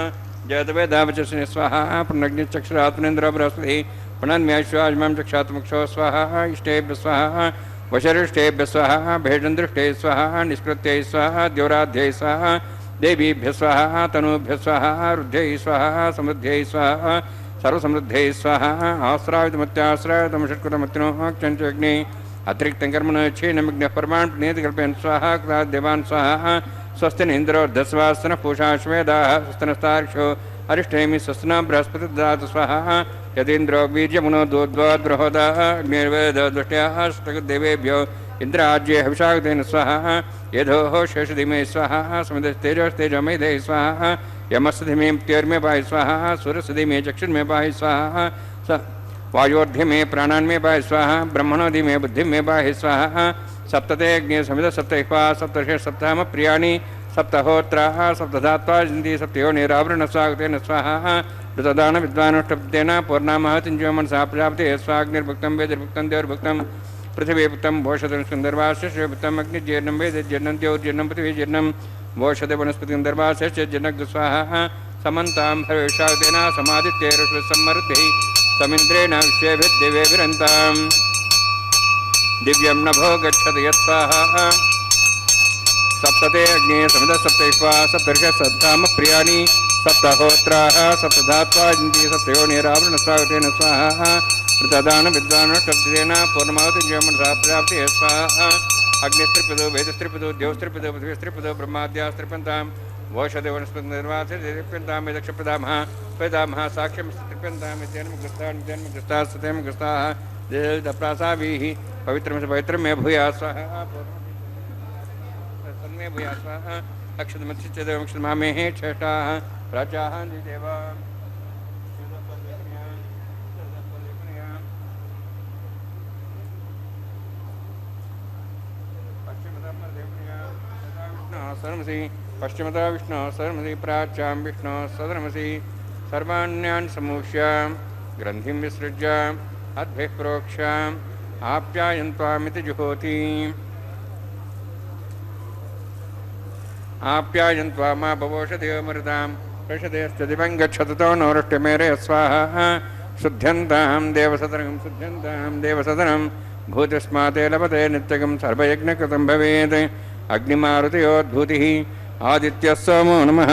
जयतवेदावचस्ने स्वाहा पुनरग्निश्चक्षुरात्मनेन्द्रो बृहस्पतिः पुनन्म्याश्वाजमां चक्षात्मक्षो स्वाहा इष्टेभ्य स्वाहा वशरिष्टेभ्य स्वाहा भेषन्दृष्टे स्वाहा निष्कृत्यै स्वाहा द्योराध्यै स्वाहा देवीभ्य स्वाहा तनूभ्य स्वाहा रुद्ध्यै स्वाहा समृद्ध्यै स्वाहा सर्वसमृद्धै स्वाहा आश्रावितमत्याश्रावितं षट्कृतमत्तिनोः क्षञ्चग्नि अतिरिक्तं कर्मण क्षेनमग्नः परमान् प्रणेति कल्पयन् स्वाहा कृतात् देवान् स्वाहा स्वस्ति न इन्द्रो दस्वास्तनः पूषा श्वेदाः स्वस्तनस्तार्क्षो अरिष्टेमि स्वस्तना बृहस्पति ददातु स्वाहा यतीन्द्रो वीर्यमुनो दोद्वाद्बृहोदाः अग्निर्वेददृष्ट्याः अष्टदेवेभ्यो इन्द्राज्ये हविषागतेन स्वाहा यधोः शेषधिमे स्वाहा समिधस्तेजोस्तेजमेधे स्वाहा यमस्धिमे त्योर्मे पाहि स्वाहा सुरसधिमे चक्षुर्मे पाहि स्वाहा वायोर्धि में प्राणान् में पाहि स्वाहा ब्रह्मणोधि में बुद्धि में पाहि स्वाहा सप्तते अग्नि समिध सप्तहिपा सप्तर्षे सप्ताम प्रियाणि सप्तहोत्राः सप्तधात्वा जिन्ति सप्तयोनिरावृण स्वागतेन स्वाहा ऋतदान विद्वानुष्टपतेन पूर्णामहतिञ्जो मनसा प्रजापते स्वाग्निर्भुक्तं वेदिर्भुक्तं देवर्भुक्तं पृथिवीभुक्तं भोषधं सुन्दर्वास्य शिवभुक्तं अग्निजीर्णं वेदिर्जीर्णं द्योर्जीर्णं पृथिवीजीर्णं भोषधे वनस्पतिं दर्वास्य जनक स्वाहा समन्तां हर्षागतेन समादित्यैरुष्वसमृद्धिः समिन्द्रेण विश्वेभिर्देवेभिरन्तां दिव्यं नभो गच्छति यत्स्वाहा सप्तते अग्ने समिध सप्तहिपा सप्तर्षे सप्ताम प्रियाणि सप्तहोत्राः सप्तधात्वा जिन्ति सप्तयोनिरावृण स्वागतेन स्वाहा ऋतदान विद्वानुष्टपतेन पूर्णमावतिञ्जमनसा प्रजापते स्वाहा अग्निस्त्रिपदो वेदस्त्रिपदो द्योस्त्रिपदो पृथिवीस्त्रिपदो ब्रह्माद्यास्त्रिपन्तां वोषधे वनस्पतिर्वासिर्प्यन्तां यदक्षप्रदामः वेदामः साक्ष्यं स्त्रिप्यन्तां यद्यन्मुखस्ताः सत्यमुखस्ताः देवतप्रासावीः पवित्रं पवित्रं मे भूया स्वाहा तन्मे भूया स्वाहा अक्षतमच्छिदेवक्षतमामेः श्रेष्ठाः प्राचाः देवा सर्वमसि पश्चिमता विष्णु सर्वमसि प्राच्यां विष्णु सदनमसि सर्वाण्यान् समूह्य ग्रन्थिं विसृज्य अद्भिः प्रोक्ष्य आप्यायन्त्वामिति जुहोति आप्यायन्त्वा मा भवोषदेवमृतां प्रषदेश्च दिवं गच्छततो नौरष्टमेरे स्वाहा शुद्ध्यन्तां देवसदनं भूतिस्माते लभते नित्यगं सर्वयज्ञकृतं भवेत् अग्निमारुतयोद्भूतिः आदित्यः सोमो नमः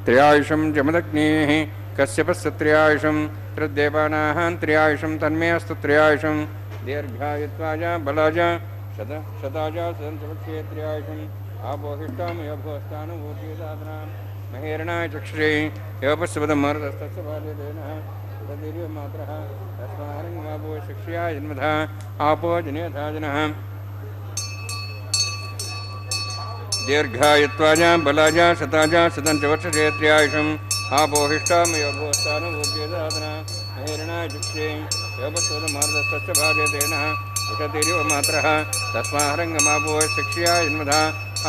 त्र्यायुषं जमदग्नेः कश्यपस्य त्र्यायुषं त्रिदेवानाः त्र्यायुषं तन्मे अस्तु त्र्यायुषं दीर्घायुत्वाय बलाय शताय सदंसवक्षे त्र्यायुषम् आपोहिष्टामयोभोस्तानुभूतिदादनां महेरणाय चक्षुषे योपस्वदमर्दस्तस्य बाल्यदेनः तदीर्घमात्रः तस्माहरङ्गमापो शिक्ष्या जन्मधा आपो जनेधा जनः दीर्घायुत्वाय बलाय शताय शतञ्चवर्षे त्र्यायुषम् आपोहिष्टामयोभोस्तानुभूतिदादनां महेरणाय चक्षुषे योपस्वदमर्दस्तस्य बाल्यदेनः उषतीर्घमात्रः तस्माहरङ्गमापो शिक्ष्या जन्मधा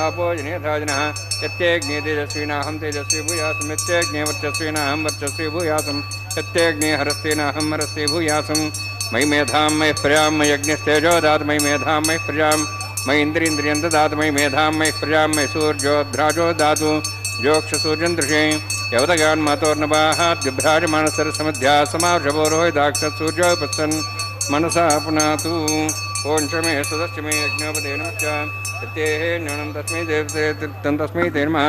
आपो जनेधाजनः यत्यग्ने तेजस्विनाहं तेजस्वी भूयासं यत्यग्ने वर्चस्विनाहं वर्चस्वी भूयासं यत्यग्ने हरस्तेनाहं हरस्ते भूयासं मयि मेधां मयि प्रजां मयि अग्निस्तेजो ददातु मयि मेधां मयि प्रजां मयि इन्द्रियं ददातु मयि मेधां मयि प्रजां मयि सूर्योद्राजो ददातु जोक्षसूर्यन्दृशे यवतगान् मातोर्नवाः द्विभ्राजमानसरसमध्या समार्षवोरोहिदाक्षसूर्योपस्सन् मनसा पुनातु ओं शमे सदस्य मे यज्ञोपदे नमश्च यत्तेः न्यूनं तस्मै देवते तस्मै ते नमः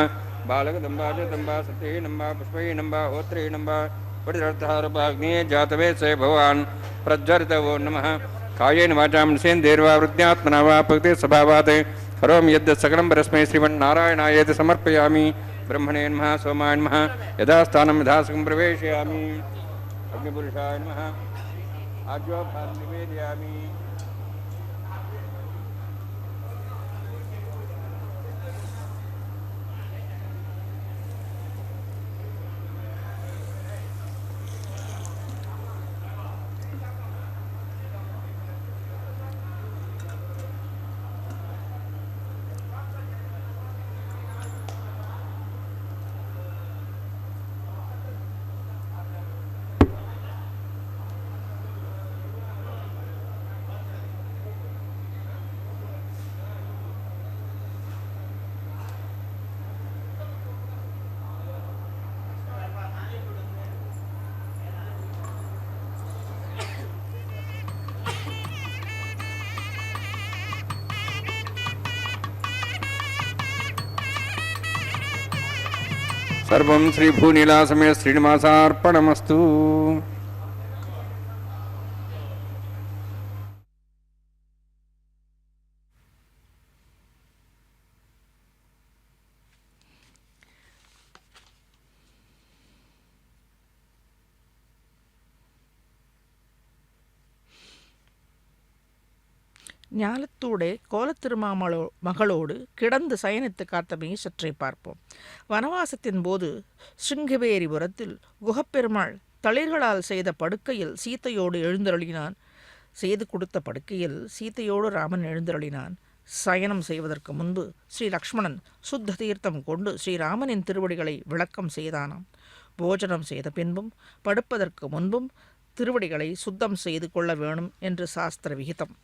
बालकदम्बा च दम्बा सत्ये नम्बा पुष्पै नम्बा होत्रे नम्बा वटिरर्थारपाग्ने जातवे स भगवान् प्रज्वरितवो नमः कायेन वाचां निषेन्धेर्वा वृद्ध्यात्मना वा प्रकृते स्वभावात् करोमि यद् सकलं परस्मै श्रीमन्नारायणायेति समर्पयामि ब्रह्मणे नमः सोमाय नमः यदा स्थानं यथा सुखं प्रवेशयामि अग्निपुरुषाय नमः आज्योपहारं निवेदयामि सर्वं श्रीभूनीलासमे श्रीनिवासार्पणमस्तु ஞாலத்தூடே கோலத்திருமாமளோ மகளோடு கிடந்து சயனித்து காத்தமையை சற்றே பார்ப்போம். வனவாசத்தின் போது ஸ்ருங்கபேரிபுரத்தில் குகப்பெருமாள் தளிர்களால் செய்த படுக்கையில் சீத்தையோடு எழுந்தருளினான். செய்து கொடுத்த படுக்கையில் சீத்தையோடு ராமன் எழுந்தருளினான். சயனம் செய்வதற்கு முன்பு ஸ்ரீ லக்ஷ்மணன் சுத்த தீர்த்தம் கொண்டு ஸ்ரீராமனின் திருவடிகளை விளக்கம் செய்தானாம். போஜனம் செய்த பின்பும் படுப்பதற்கு முன்பும் திருவடிகளை சுத்தம் செய்து கொள்ள வேணும் என்று சாஸ்திர விகிதம்.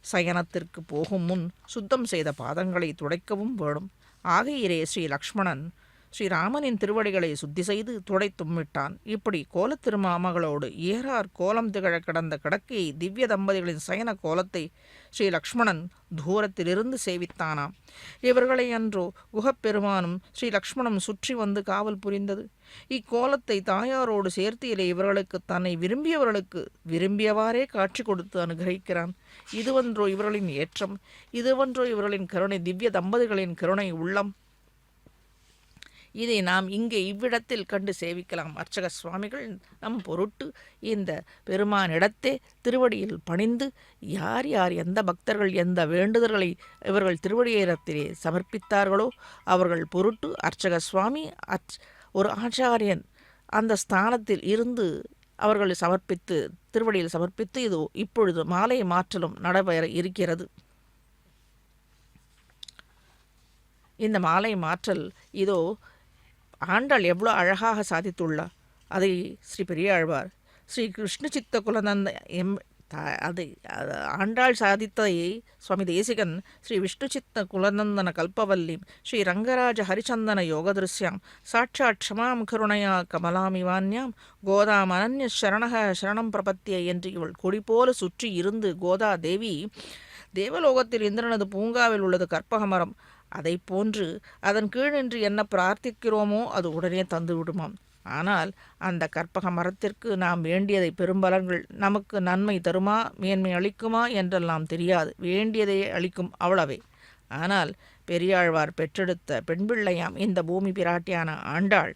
சயனத்திற்கு போகும் முன் சுத்தம் செய்த பாதங்களை துடைக்கவும் வேணும். ஆகையிலே ஸ்ரீ லக்ஷ்மணன் ஸ்ரீராமனின் திருவடிகளை சுத்தி செய்து துடைத்தும் விட்டான். இப்படி கோலத்திருமாமகளோடு ஏறார் கோலம் திகழ கிடந்த கிடக்கையை திவ்ய தம்பதிகளின் சயன கோலத்தை ஸ்ரீ லக்ஷ்மணன் தூரத்திலிருந்து சேவித்தானாம். இவர்களை அன்றோ குகப்பெருமானும் ஸ்ரீ லக்ஷ்மணம் சுற்றி வந்து காவல் புரிந்தது. இக்கோலத்தை தாயாரோடு சேர்த்தியிலே இவர்களுக்கு தன்னை விரும்பியவர்களுக்கு விரும்பியவாறே காட்சி கொடுத்து அனுகிரகிக்கிறான். இதுவன்றோ இவர்களின் ஏற்றம், இதுவன்றோ இவர்களின் கருணை, திவ்ய தம்பதிகளின் கருணை உள்ளம். இதை நாம் இங்கே இவ்விடத்தில் கண்டு சேவிக்கலாம். அர்ச்சக சுவாமிகள் நம் பொருட்டு இந்த பெருமானிடத்தே திருவடியில் பணிந்து யார் யார் எந்த பக்தர்கள் எந்த வேண்டுதல்களை இவர்கள் திருவடியிடத்திலே சமர்ப்பித்தார்களோ அவர்கள் பொருட்டு அர்ச்சக சுவாமி ஒரு ஆச்சாரியன் அந்த ஸ்தானத்தில் இருந்து அவர்களை சமர்ப்பித்து திருவடியில் சமர்ப்பித்து இதோ இப்பொழுது மாலை மாற்றலும் நடைபெற இருக்கிறது. இந்த மாலை மாற்றல் இதோ ஆண்டாள் எவ்வளோ அழகாக சாதித்துள்ளார். அதை ஸ்ரீ பெரியாழ்வார் ஸ்ரீ கிருஷ்ண சித்த குலநந்த அதை ஆண்டாள் சாதித்ததை சுவாமி தேசிகன் ஸ்ரீ விஷ்ணு சித்த குலநந்தன கல்பவல்லி ஸ்ரீ ரங்கராஜ ஹரிச்சந்தன யோகதிருஷ்யாம் சாட்சாத் க்ஷமாம் கருணையா கமலாமிவான்யாம் கோதாம் அனன்ய சரணக சரணம் பிரபத்திய என்று இவள் கொடி போல சுற்றி இருந்து கோதா தேவி தேவலோகத்தில் இந்திரனது பூங்காவில் உள்ளது கற்பக மரம். அதை போன்று அதன் கீழ் நின்று என்ன பிரார்த்திக்கிறோமோ அது உடனே தந்து விடுமாம். ஆனால் அந்த கற்பக மரத்திற்கு நாம் வேண்டியதை பெரும்பலன்கள் நமக்கு நன்மை தருமா மேன்மை அளிக்குமா என்றெல்லாம் தெரியாது. வேண்டியதை அளிக்கும் அவ்வளவே. ஆனால் பெரியாழ்வார் பெற்றெடுத்த பெண்பிள்ளையாம் இந்த பூமி பிராட்டியான ஆண்டாள்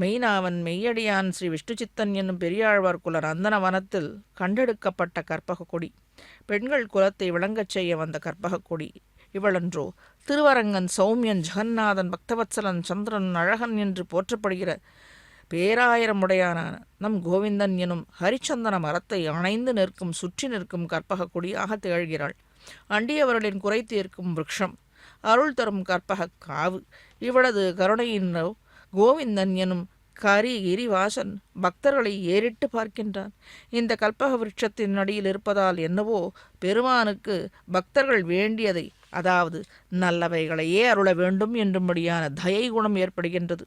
மெய்னாவன் மெய்யடியான் ஸ்ரீ விஷ்ணுசித்தன் என்னும் பெரியாழ்வார் குல நந்தன வனத்தில் கண்டெடுக்கப்பட்ட கற்பக கொடி. பெண்கள் குலத்தை விளங்கச் செய்ய வந்த கற்பக கொடி இவளன்றோ. திருவரங்கன் சௌமியன் ஜெகநாதன் பக்தவத்சலன் சந்திரன் அழகன் என்று போற்றப்படுகிற பேராயிரமுடையான நம் கோவிந்தன் எனும் ஹரிச்சந்தன மரத்தை அணைந்து நிற்கும் சுற்றி நிற்கும் கற்பக கொடியாக திகழ்கிறாள். அண்டியவர்களின் குறை தீர்க்கும் விருட்சம், அருள் தரும் கற்பக காவு. இவளது கருணையினோ கோவிந்தன் எனும் கிரிவாசன் பக்தர்களை ஏறிட்டு பார்க்கின்றான். இந்த கல்பக விருட்சத்தின் அடியில் இருப்பதால் என்னவோ பெருமானுக்கு பக்தர்கள் வேண்டியதை, அதாவது நல்லவைகளையே அருள வேண்டும் என்றும்படியான தயை குணம் ஏற்படுகின்றது.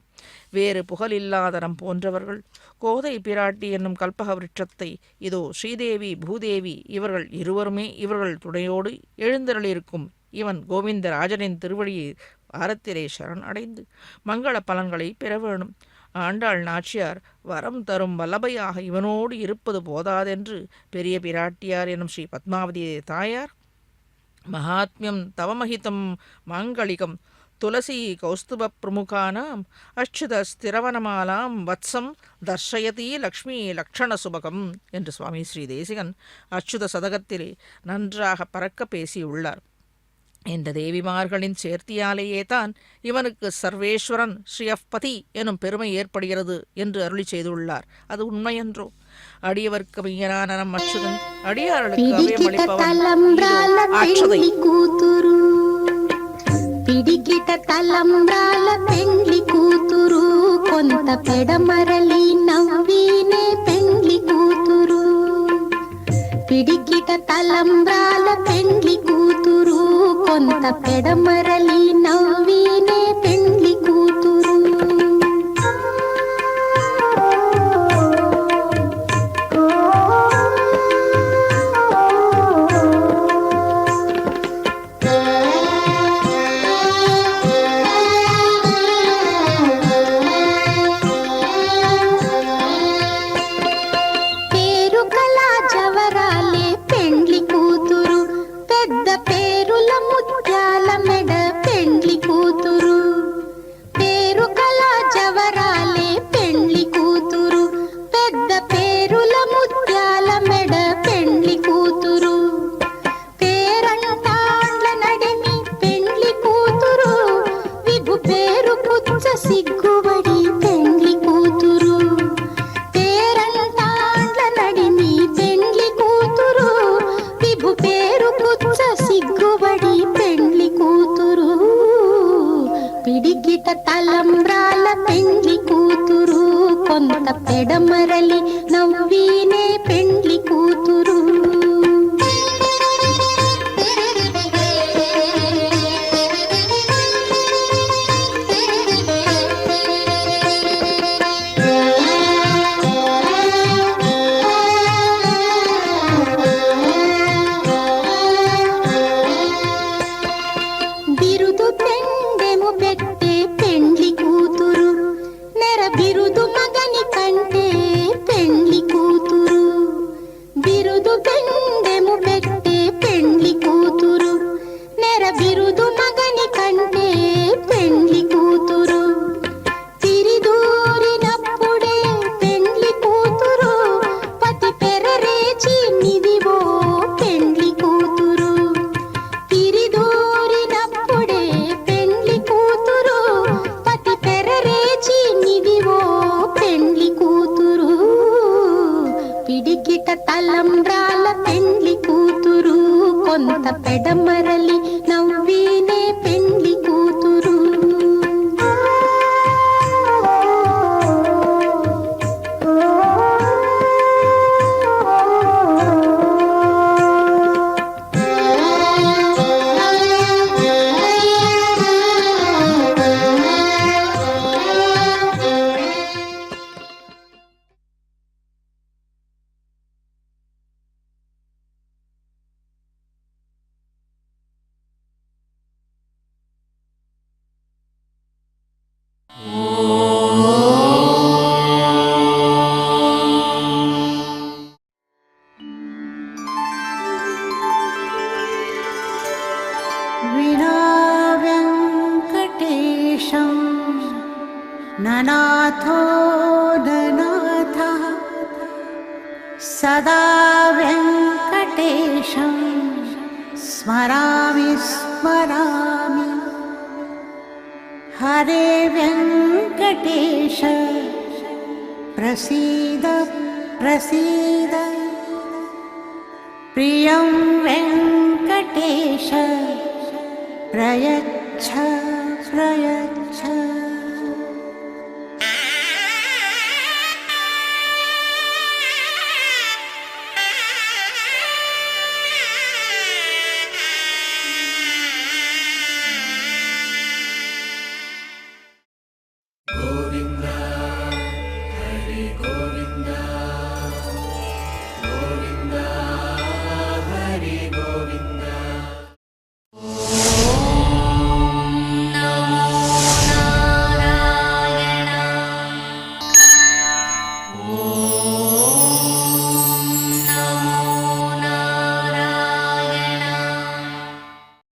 வேறு புகழில்லாத நம் போன்றவர்கள் கோதை பிராட்டி என்னும் கல்பக விருட்சத்தை இதோ ஸ்ரீதேவி பூதேவி இவர்கள் இருவருமே இவர்கள் துணையோடு எழுந்தருளிருக்கும் இவன் கோவிந்தராஜனின் திருவடியை வாரத்திலே சரண் அடைந்து மங்கள பலன்களை பெற வேணும். ஆண்டாள் நாச்சியார் வரம் தரும் வல்லபையாக இவனோடு இருப்பது போதாதென்று பெரிய பிராட்டியார் எனும் ஸ்ரீ பத்மாவதி தாயார் மகாத்மியம் தவமஹிதம் மாங்கலிகம் துளசி கௌஸ்துப பிரமுகானாம் அச்சுத ஸ்திரவனமாலாம் வத்சம் தர்ஷயதி லக்ஷ்மி லக்ஷண சுபகம் என்று சுவாமி ஸ்ரீ தேசிகன் அச்சுத சதகத்திலே நன்றாக பறக்க பேசியுள்ளார். இந்த தேவிமார்களின் சேர்த்தியாலேயே தான் இவனுக்கு சர்வேஸ்வரன் ஸ்ரீயப்பதி எனும் பெருமை ஏற்படுகிறது என்று அருளி செய்துள்ளார். அது உண்மையன்றோ? அடியவர்க்கு மையனான நம் அச்சுதன் அடியார்களுக்கு அபயமளிப்பவன் ஆற்றதை పిడికిట తలంబ్రాల పెండ్లి కూతురు కొంత పెడమరలి నవ్వీనే పెండ్లి కూతురు పిడికిట తలంబ్రాల పెండ్లి కూతురు కొంత పెడమరలి నవ్వీనే పెండ్లి కూతురు తలంబ్రాల పెండ్లి కూతురు కొంత పెడమరలి నవ్వీనే పెండ్లి కూతురు బిరుదు పెండెము పెట్టే పెండ్లి కూతురు నెర బిరుదు మగని కంటే పెండ్లి కూతురు బిరుదు పెండెము పెట్టే పెండ్లి కూతురు నెర బిరుదు మగని కంటే పెండ్లి కూతురు తిరిదూరినప్పుడే పెండ్లి కూతురు పతి పెరరేచి నిదివో పెండ్లి కూతురు తిరిదూరినప్పుడే పెండ్లి కూతురు పతి పెరరేచి నిదివో పెండ్లి కూతురు పిడికిట తలంబ్రాల పెండ్లి కూతురు కొంత పెడమరలి నవ్వీనే పెండ్లి కూతురు विना वेङ्कटेशं ननाथो ननाथः सदा वेङ्कटेशं स्मरामि स्मरामि हरे वेङ्कटेश प्रसीद प्रसीद प्रियं वेङ्कटेश प्रयच्छ प्रयच्छ